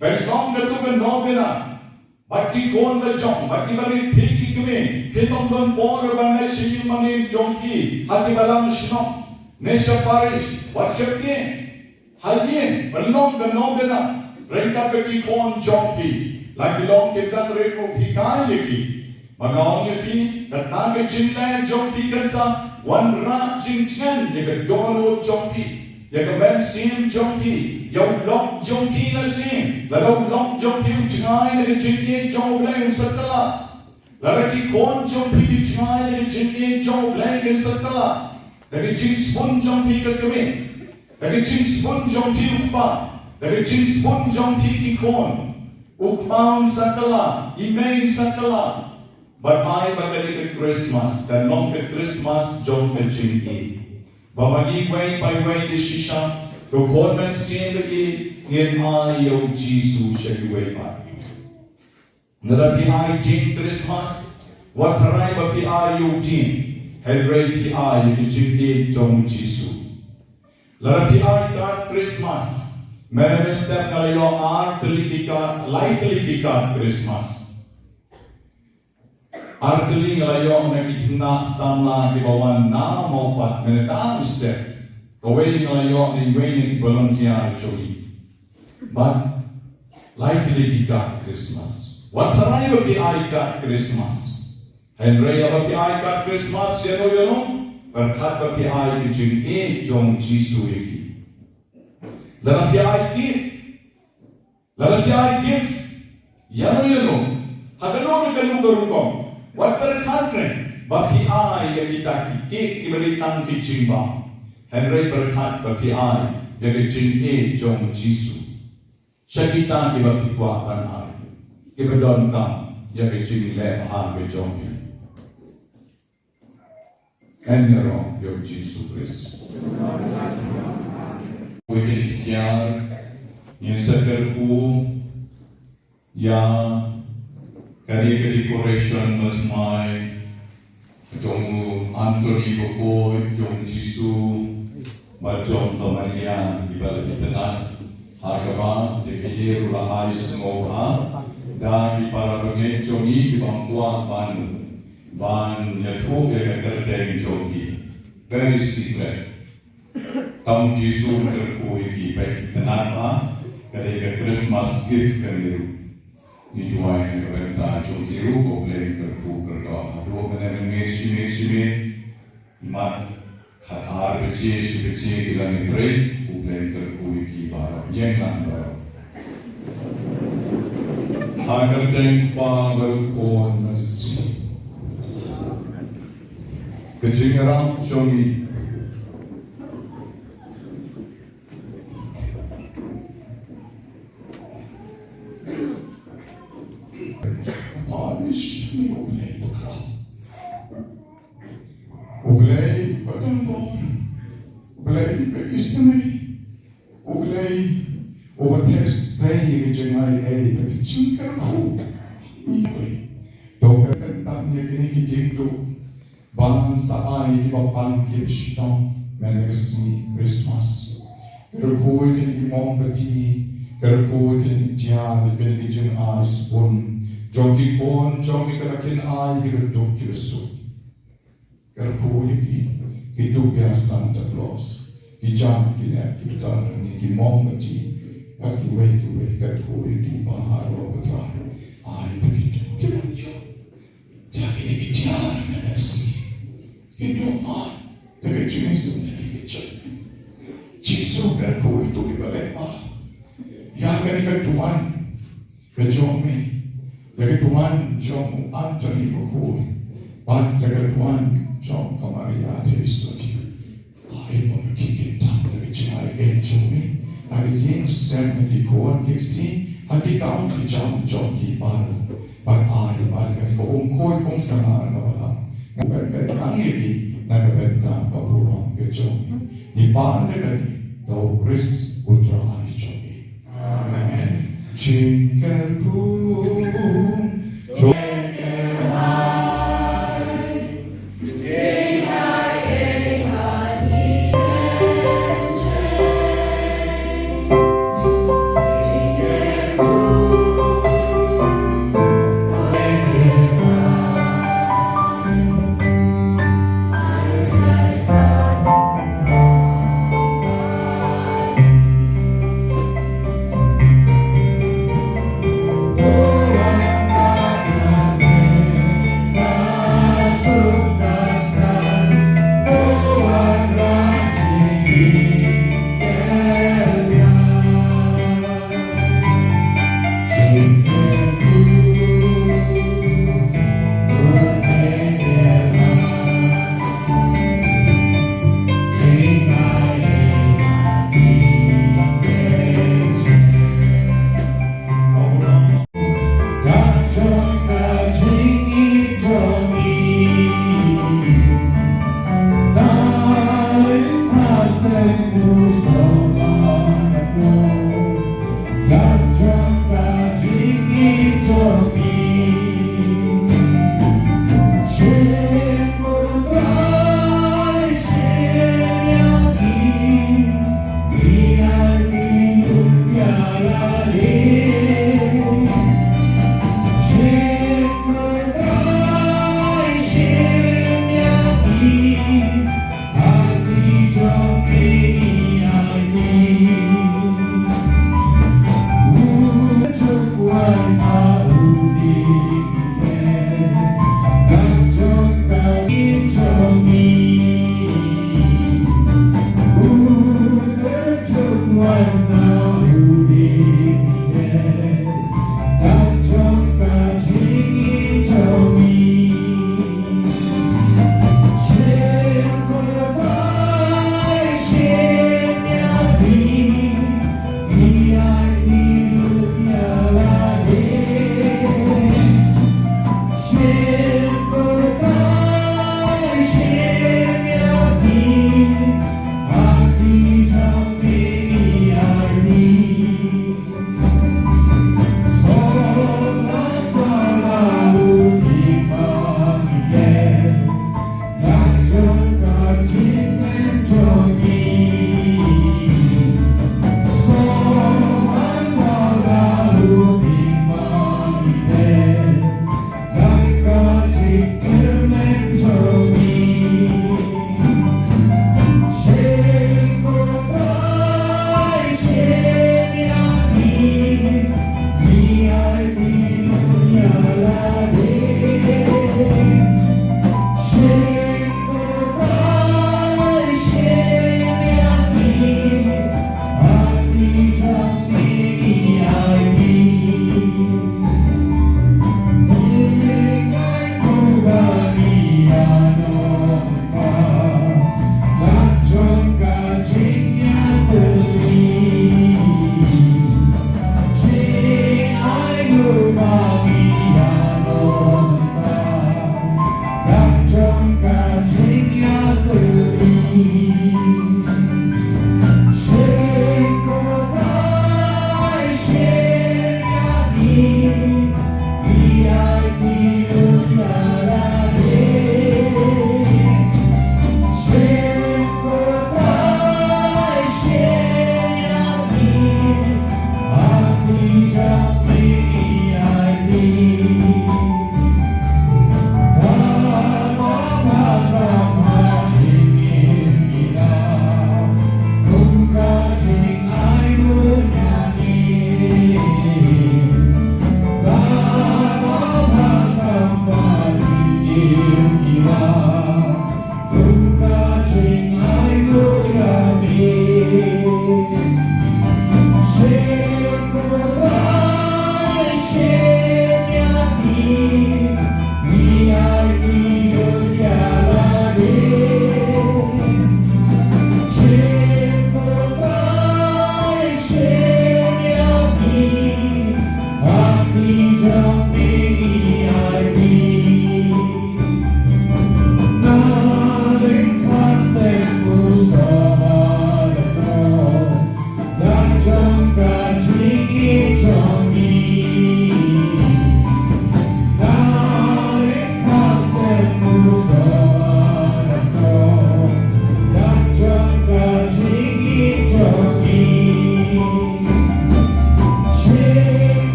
pelong gatu kan nobera, baki kon da jong, baki bari piki kime, kitong don bor banai shiyin manin jongki, hati balang shinom, nesha parish, worship ke, hayin, pelong kan nobera, rengka baki kon jongki, lagi long kita reku pikai lagi, magaon yepi, katang ke cinta jongki kansa, wan ra jingchen, yaka dono jongki. Yang kemen sim jongki, yang lok jongki na sim, lalu lok jongki ucai dari jinni jongleng setelah, lalu kon jongki ucai dari jinni jongleng setelah, dari jins pun jongki kekeme, dari jins pun jongki upa, dari jins pun jongki ikon, ukmaun setelah, email setelah, bermain bagi Christmas dan long ke Christmas jong ke jinni. Bamagi way by way the shisha, the corner seen the in I o Jisu shall way by. Narapi I Jing Christmas, what tribe of the I o Jing, had raped I the Jing Jong Jisu. Larapi I got Christmas, Manifestem Nalayo art lightly got Christmas. Artili ngelayo nakikina samla di bawah na mau pat menetang step. Kawai ngelayo ni waiting volunteer chori. But likely got Christmas. What tarai bagi I got Christmas? Henry bagi I got Christmas yano berkat bagi I kijing jong Jisu yaki. Dalam pi I gift yano hagano ni karukong. What berkat bagi I yang kita diberi tang kicimba. Henry berkat bagi I yang kicing jong Jisu. Syakita dibagi kuatan I. Kibedon kam yang kicing le mahal kejong. Enero yang Jisu Kristus. Wihir ikhtiar yang segerku yang kali decoration matmai jong Anthony Bakhuid jong Jisu majong Maria di balik tenan harga de kiri ula ai semoga Dan iparabagay jongi ibangkuan ban yathu gerteng jongi. Very secret. Tam Jisu ngerkui ki baik tenapa ketika Khristmas gift kemiru. Ituai bynta jongi ru boleh kerpu kerdoa. Dua benar mesi mat khar beci kita nitrai boleh kerkui ki barang yang nambah. Agar tengpang kon masih kejingeram jongi Paris ni oblei bekram oblei badambon oblei beistemi oblei overtest saya jengai tapi cingkar ku dokter tentangnya kini kita bangsa ai di bapan ke shitom menerusmi Christmas kerkoi kini mom peti kerkoi kini tiar kini jeng as pun jogi kon jogi kerakin ai di beduk kisu kerkoi kini hidup biasa Santa Claus hijab kini kita ni mom peti Pakiway kerkoi di baharo putra ai begitu kita dia kini tiar menerusmi Hidupan dengan jenis Jisu berkau itu dibalepa yang ketika Tuhan kejomi ketika Tuhan jom Antoni berkau dan ketika Tuhan jom Kamaria Yesus ai memikirkan dengan cahaya jomi hari Yesus yang dikuat kita hati kaum kejam jomi baru pada kau kong sangat kawalan Berkaitan ini, naga bynta paburong kejong. Di baan negeri, daw Kris putra Jogi. Amen. Jingkerku,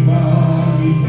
Bagi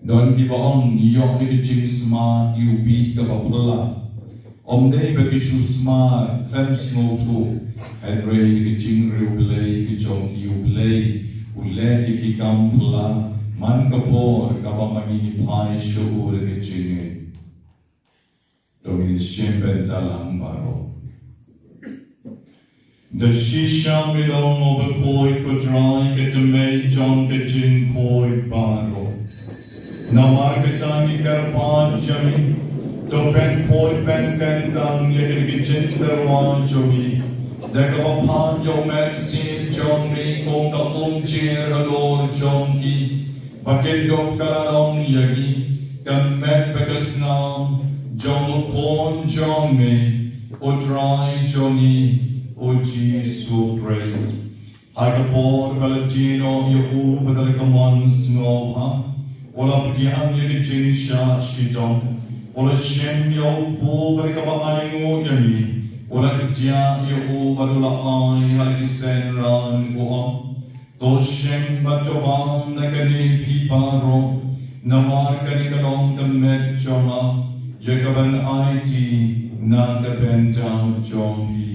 Don kiba on yok ni jing smart you beat ka papula. Day bagi smart krem snow tu. And ready ki jing riu belay ki jong ki you belay. Ule ki kam pula man kapor kaba magi pai shu ki jing. Domin siempre dalam baro. The shisha milong over koi ko dry get to make John get jing koi baro. Nawar ketani karpan jami, to pen koi pen dang ye get jing terwan jomi. Deka pan yo met sin John mi kong ka cheer alor John ki. Baket yo kalalong yagi, kan met bekasnam. John Pon John me, o dry Johnny, o Jesus Christ. Hagapor Valentino, you Padalkamon Snova, Ola Pian Yagin Sha Shitom, Ola Shem Yo Po Bagabay Yami, Ola Tia Yo Badula I Halisen Ran Goa, Toshem Batoban Nagani Piparo, Namar Kanikalong Kamet Joma. Yakaban IT Nagaben down Jombi.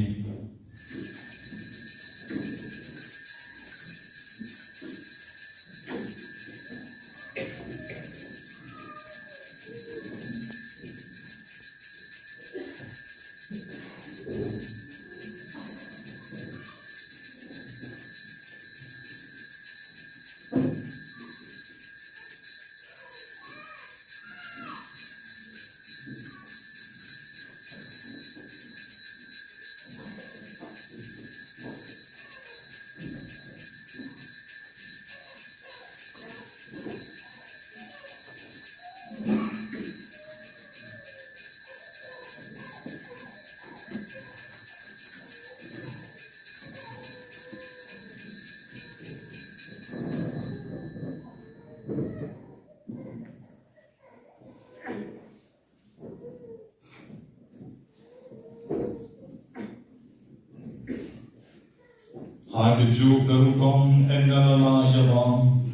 Hagaju Garukong and Nalala Yabam,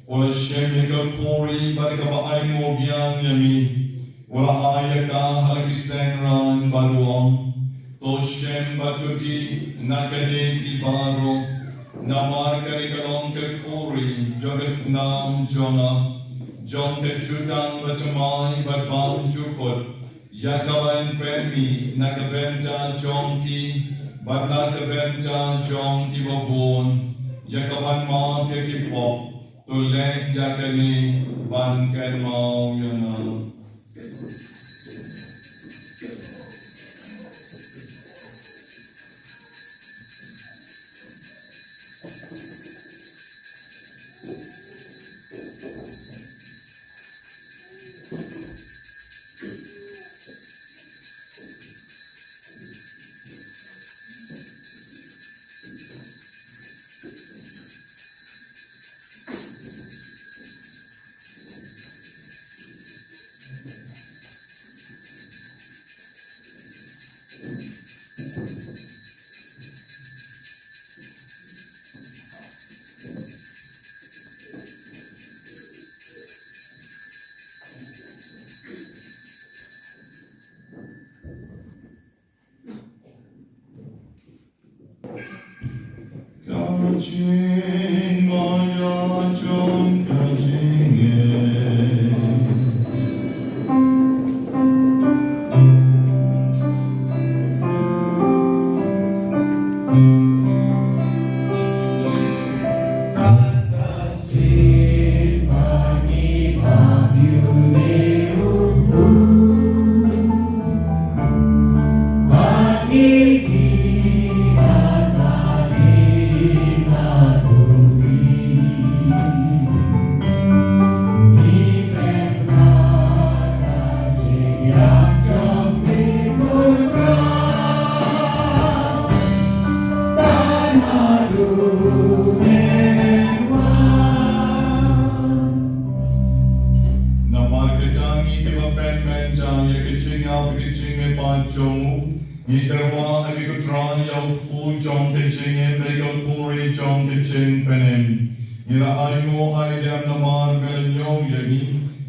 Ola Shemika Kori Barikaba Aimo Bian Yami, Ola Ayaka Halakisen Ran Baruam, Toshem Batuki Nakade Ibaro, Namar Karikalong Kori, Jorisnam Jona, John Techudan Batamai Badban Jukot, Yakaban Premi, Nakabenta Jonki, Badlaka Benta Jong Ibobon, Yakaban Ma Yakipop, Tulek Yakani, Ban Kenmao Yanal. Kajing maya jong kajing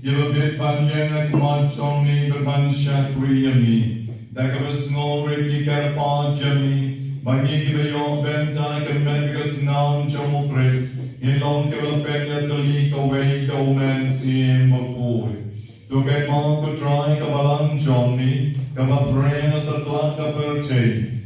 give a bit ban yang a command chong ni berban shat yami. Da ka basngo rit ki karpa jami. Bagi ki bayo benta ka men ka snam chong Chris. In long ka la pen ya tali ka wei ka men sim bakhuid. Tu kay mo ko try ka balang chong ni. Ka ma frena sa tlak ka perche.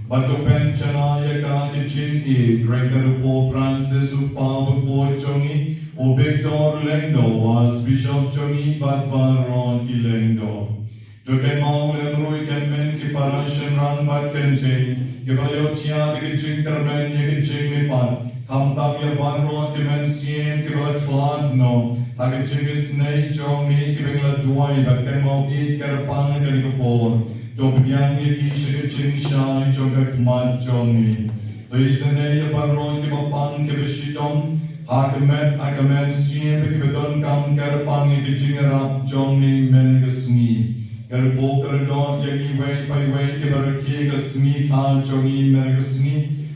Batu penchana ka chin e Director Pope Francis Upapa Chongi o Victor Lengdo was Bishop Chongi but Baron Ilengdo. To get Mount Lemrui can men ki parashan rang but can chain. Gibayotia the kitchen termen ye kitchen me pan. Come tam ya Baron ki men sien ki bala clad no. Hakaching is nay chongi ki bengla duai but can mount eat karapang ka nikapor. Dobyan ye isha ching shai chogat man chongi. Isane ye baron ki bapang ki shitom. Hakamen siem ki bedon kam karapang ki jingarap chongi men gasni. Karbo karadon yagi way by way ki baraki gasni kal chongi men gasni.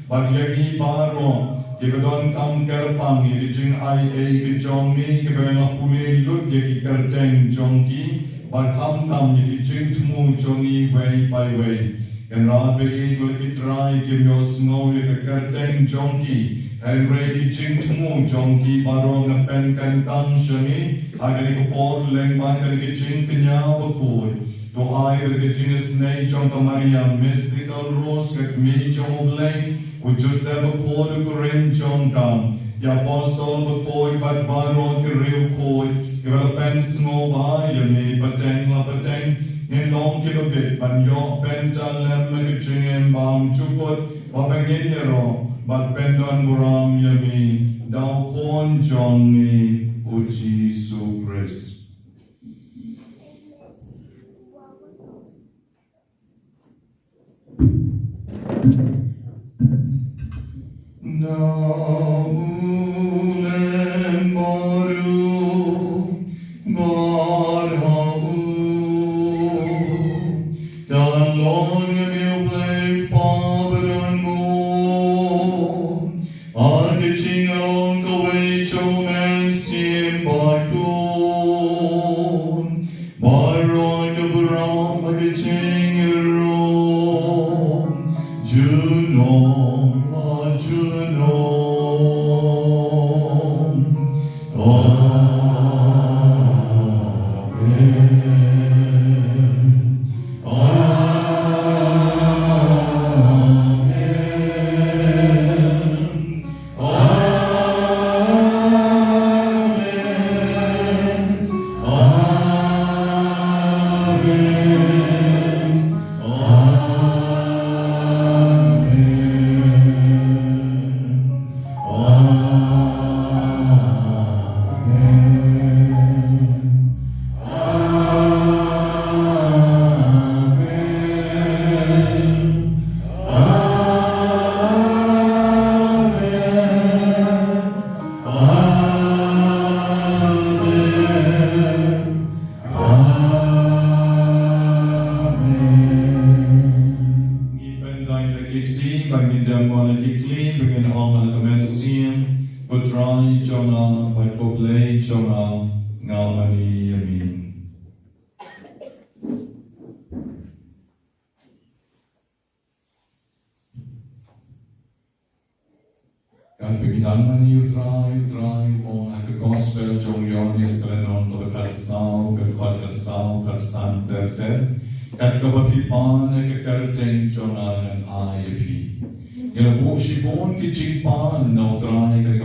But yagi baron ki bedon kam karapang ki jing ai ki chongi ki bedon puli lut yagi karteng chongi. But come down, you can move Johnny way by way. And rather be able to try, give your snow, you can curtain Jonky. And ready to move Jonky, Baron, the pen can done Shani. I can go all leg back and get chink in Yabakoi. So I will get in a snake, Jonka Maria, mystical rose, get me John Lane, would just have a quarter to ring John down. The apostle Bakhuid, but Baron, the real koi. Give a pen small by your knee, pateng la pateng. In long give a bit, but your benta lem like a ching and balm chukot, wapagin yero, but pendon buram yami, dao corn Johnny, uchi supris.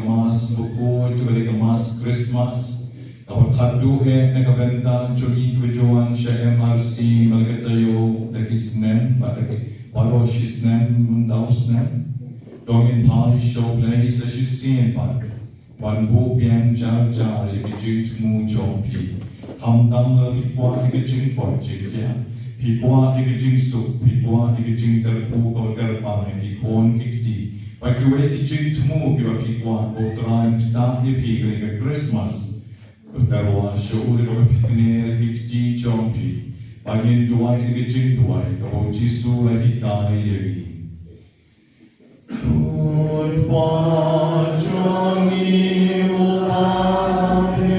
Mass Bakhuid, Mass Khristmas, kapag neka bynta, chuli kwejoan siya MRC, malagatayo, dakisnem, paroshisnem, dausnem, dogin pali show play sa shisien pak, wan bu biang jar jar, ikijit mu chopi, hamdam la pikwa ikijin por chikya, pikwa ikijin sup, pikwa ikijin terpu kau terpang, ikikon kikti, Bakhuid kijing tumu kiba pikwa otran kita hipi ke Christmas. Darwa show de pikne kikti chompi. Pagin tuai kijing tuai kau jisu lagi tai yegi. Kod pachoni upamen.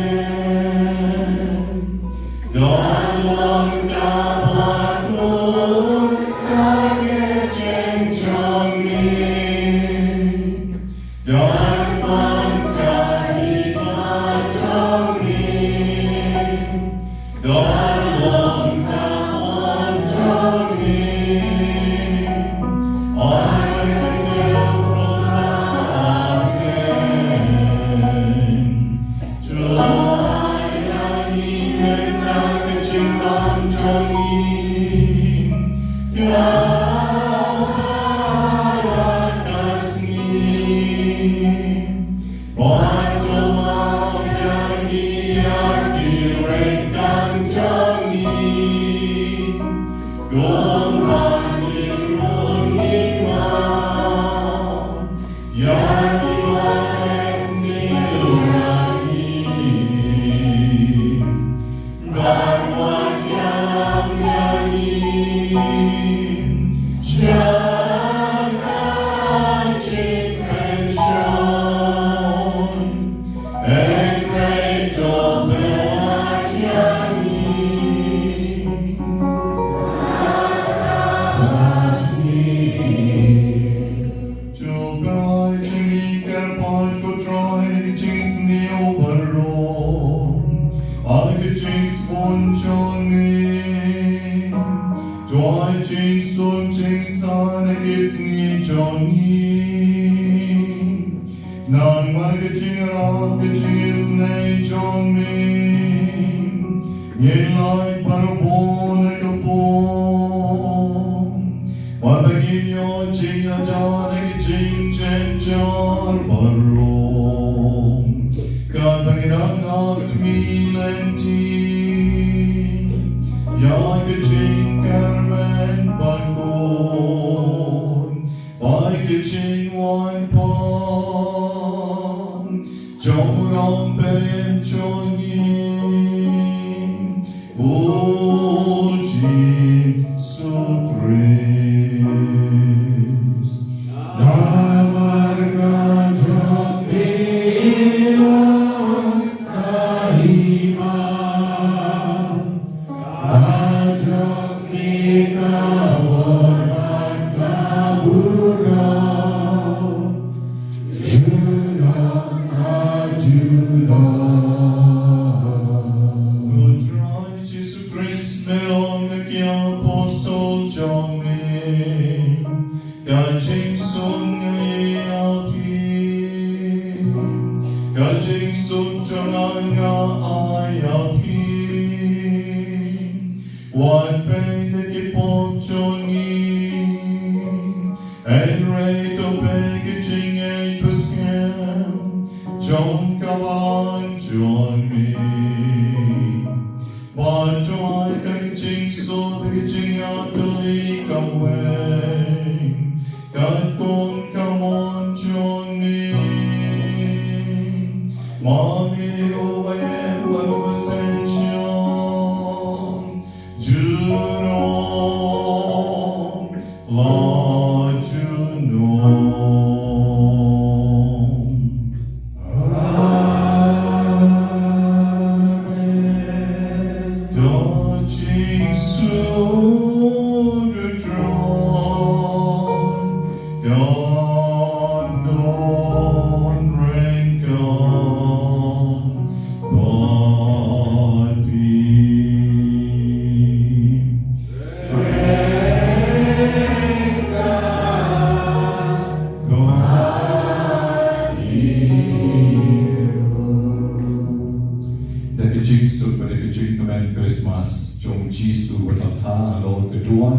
Khristmas trong Giêsu và tập tha lo cái đuôn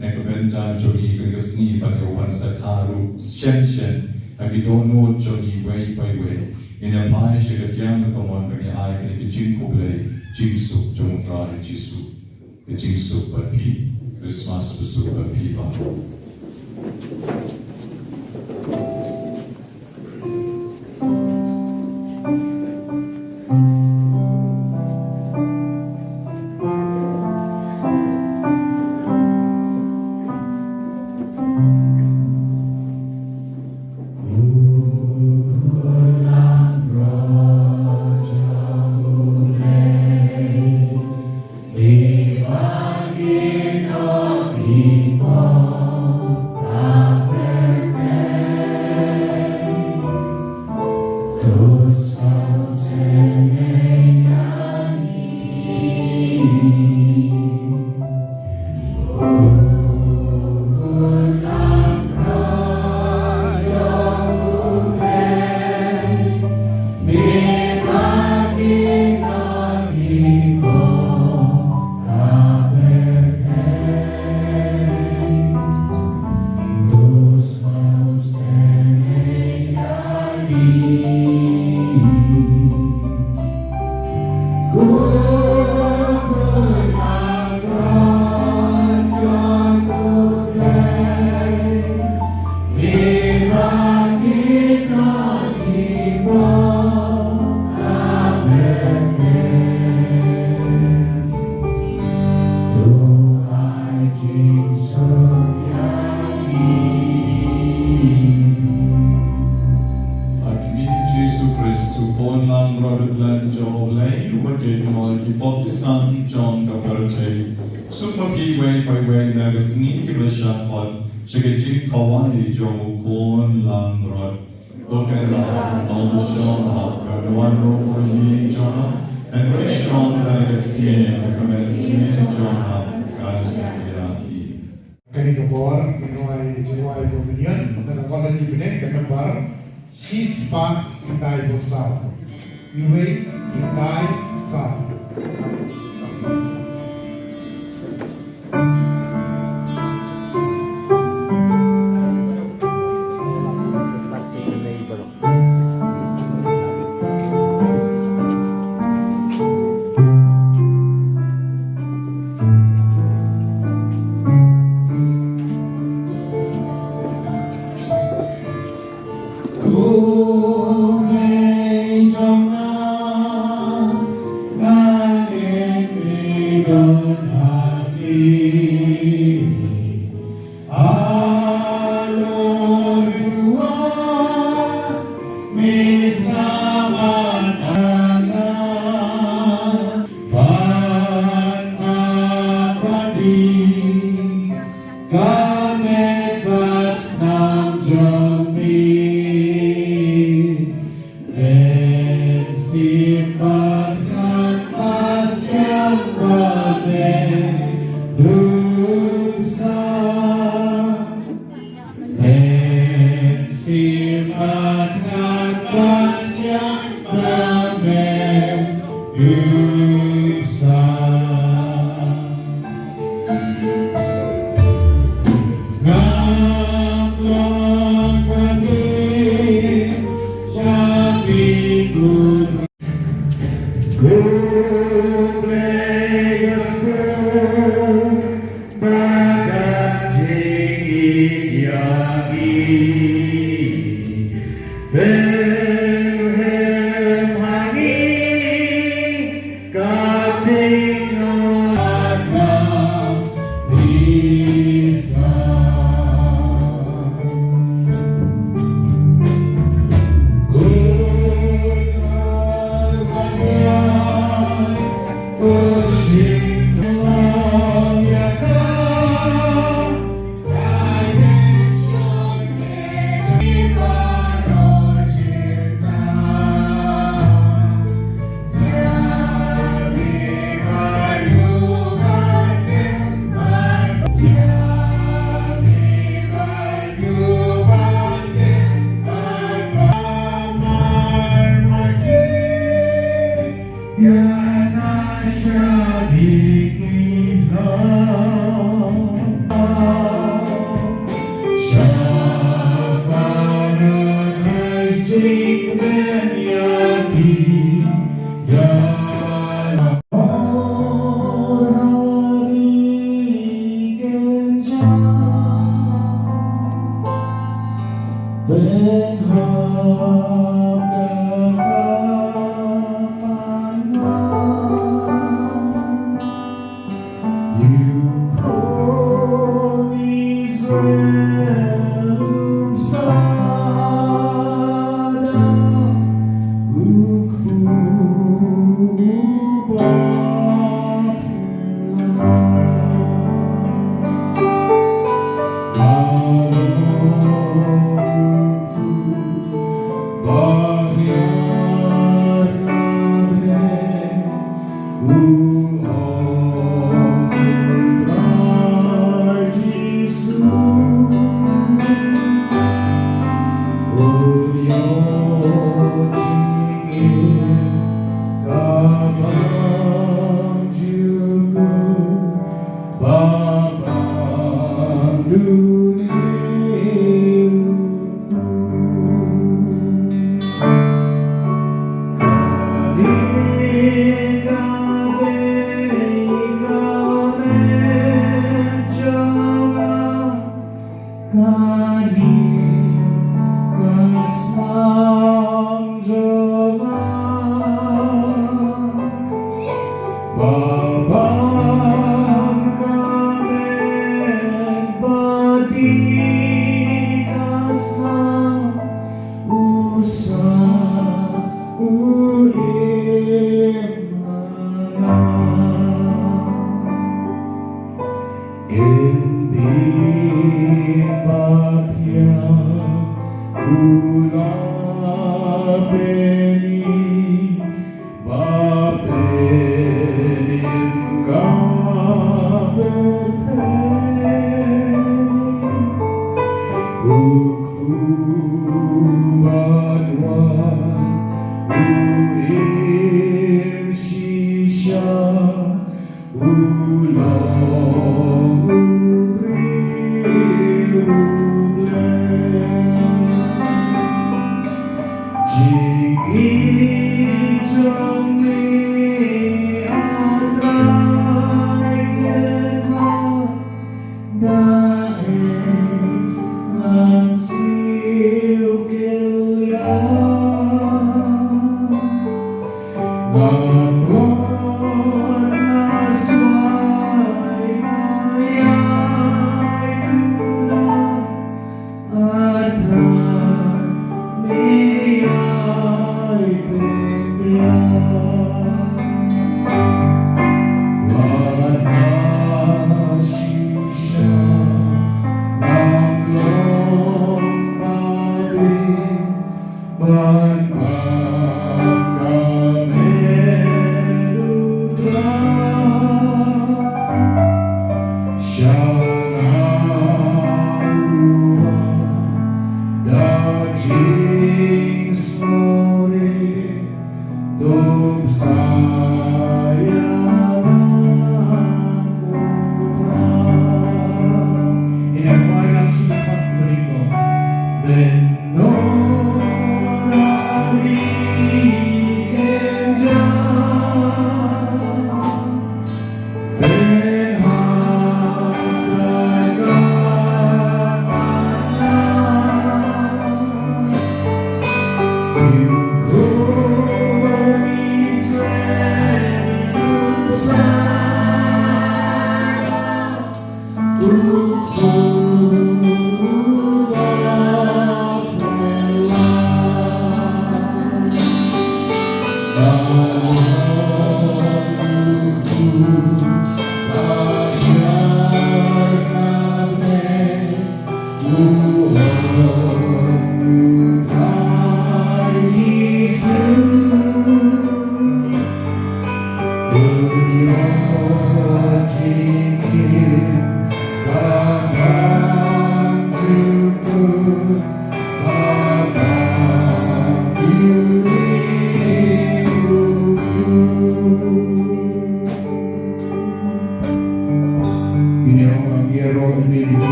này có bên trong cho đi cái sni và điều quan sát tha ru chen cái đôi nốt cho đi way by way in a pai sẽ cái tiếng nó có một cái ai cái chính của lấy Giêsu trong ra Giêsu cái Giêsu và pi Christmas và pi và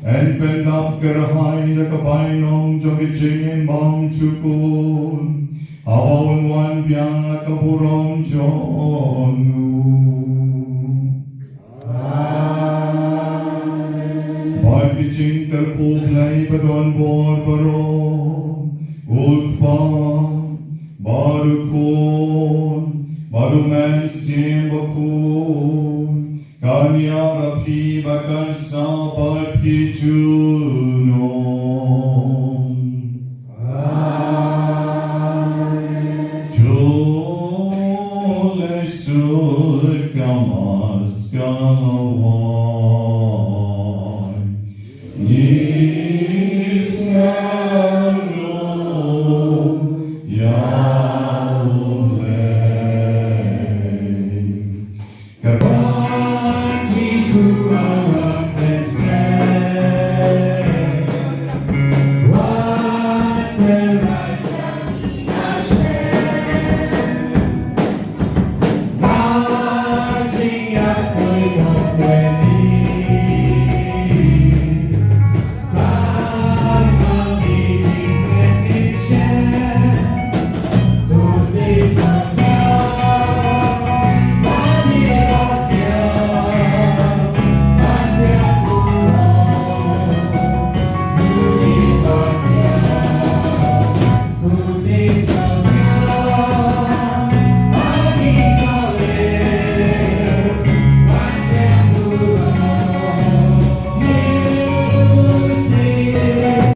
And when the Kerahai the Kapainong Jogichin Bong Chukun Abaun Wan Piang Akapurom Jonu Bhai Kichin Terpu Play Padon Bor Paro Utpa Barukun Baruman Sim Bakun Kanya Rapi Bakar Sa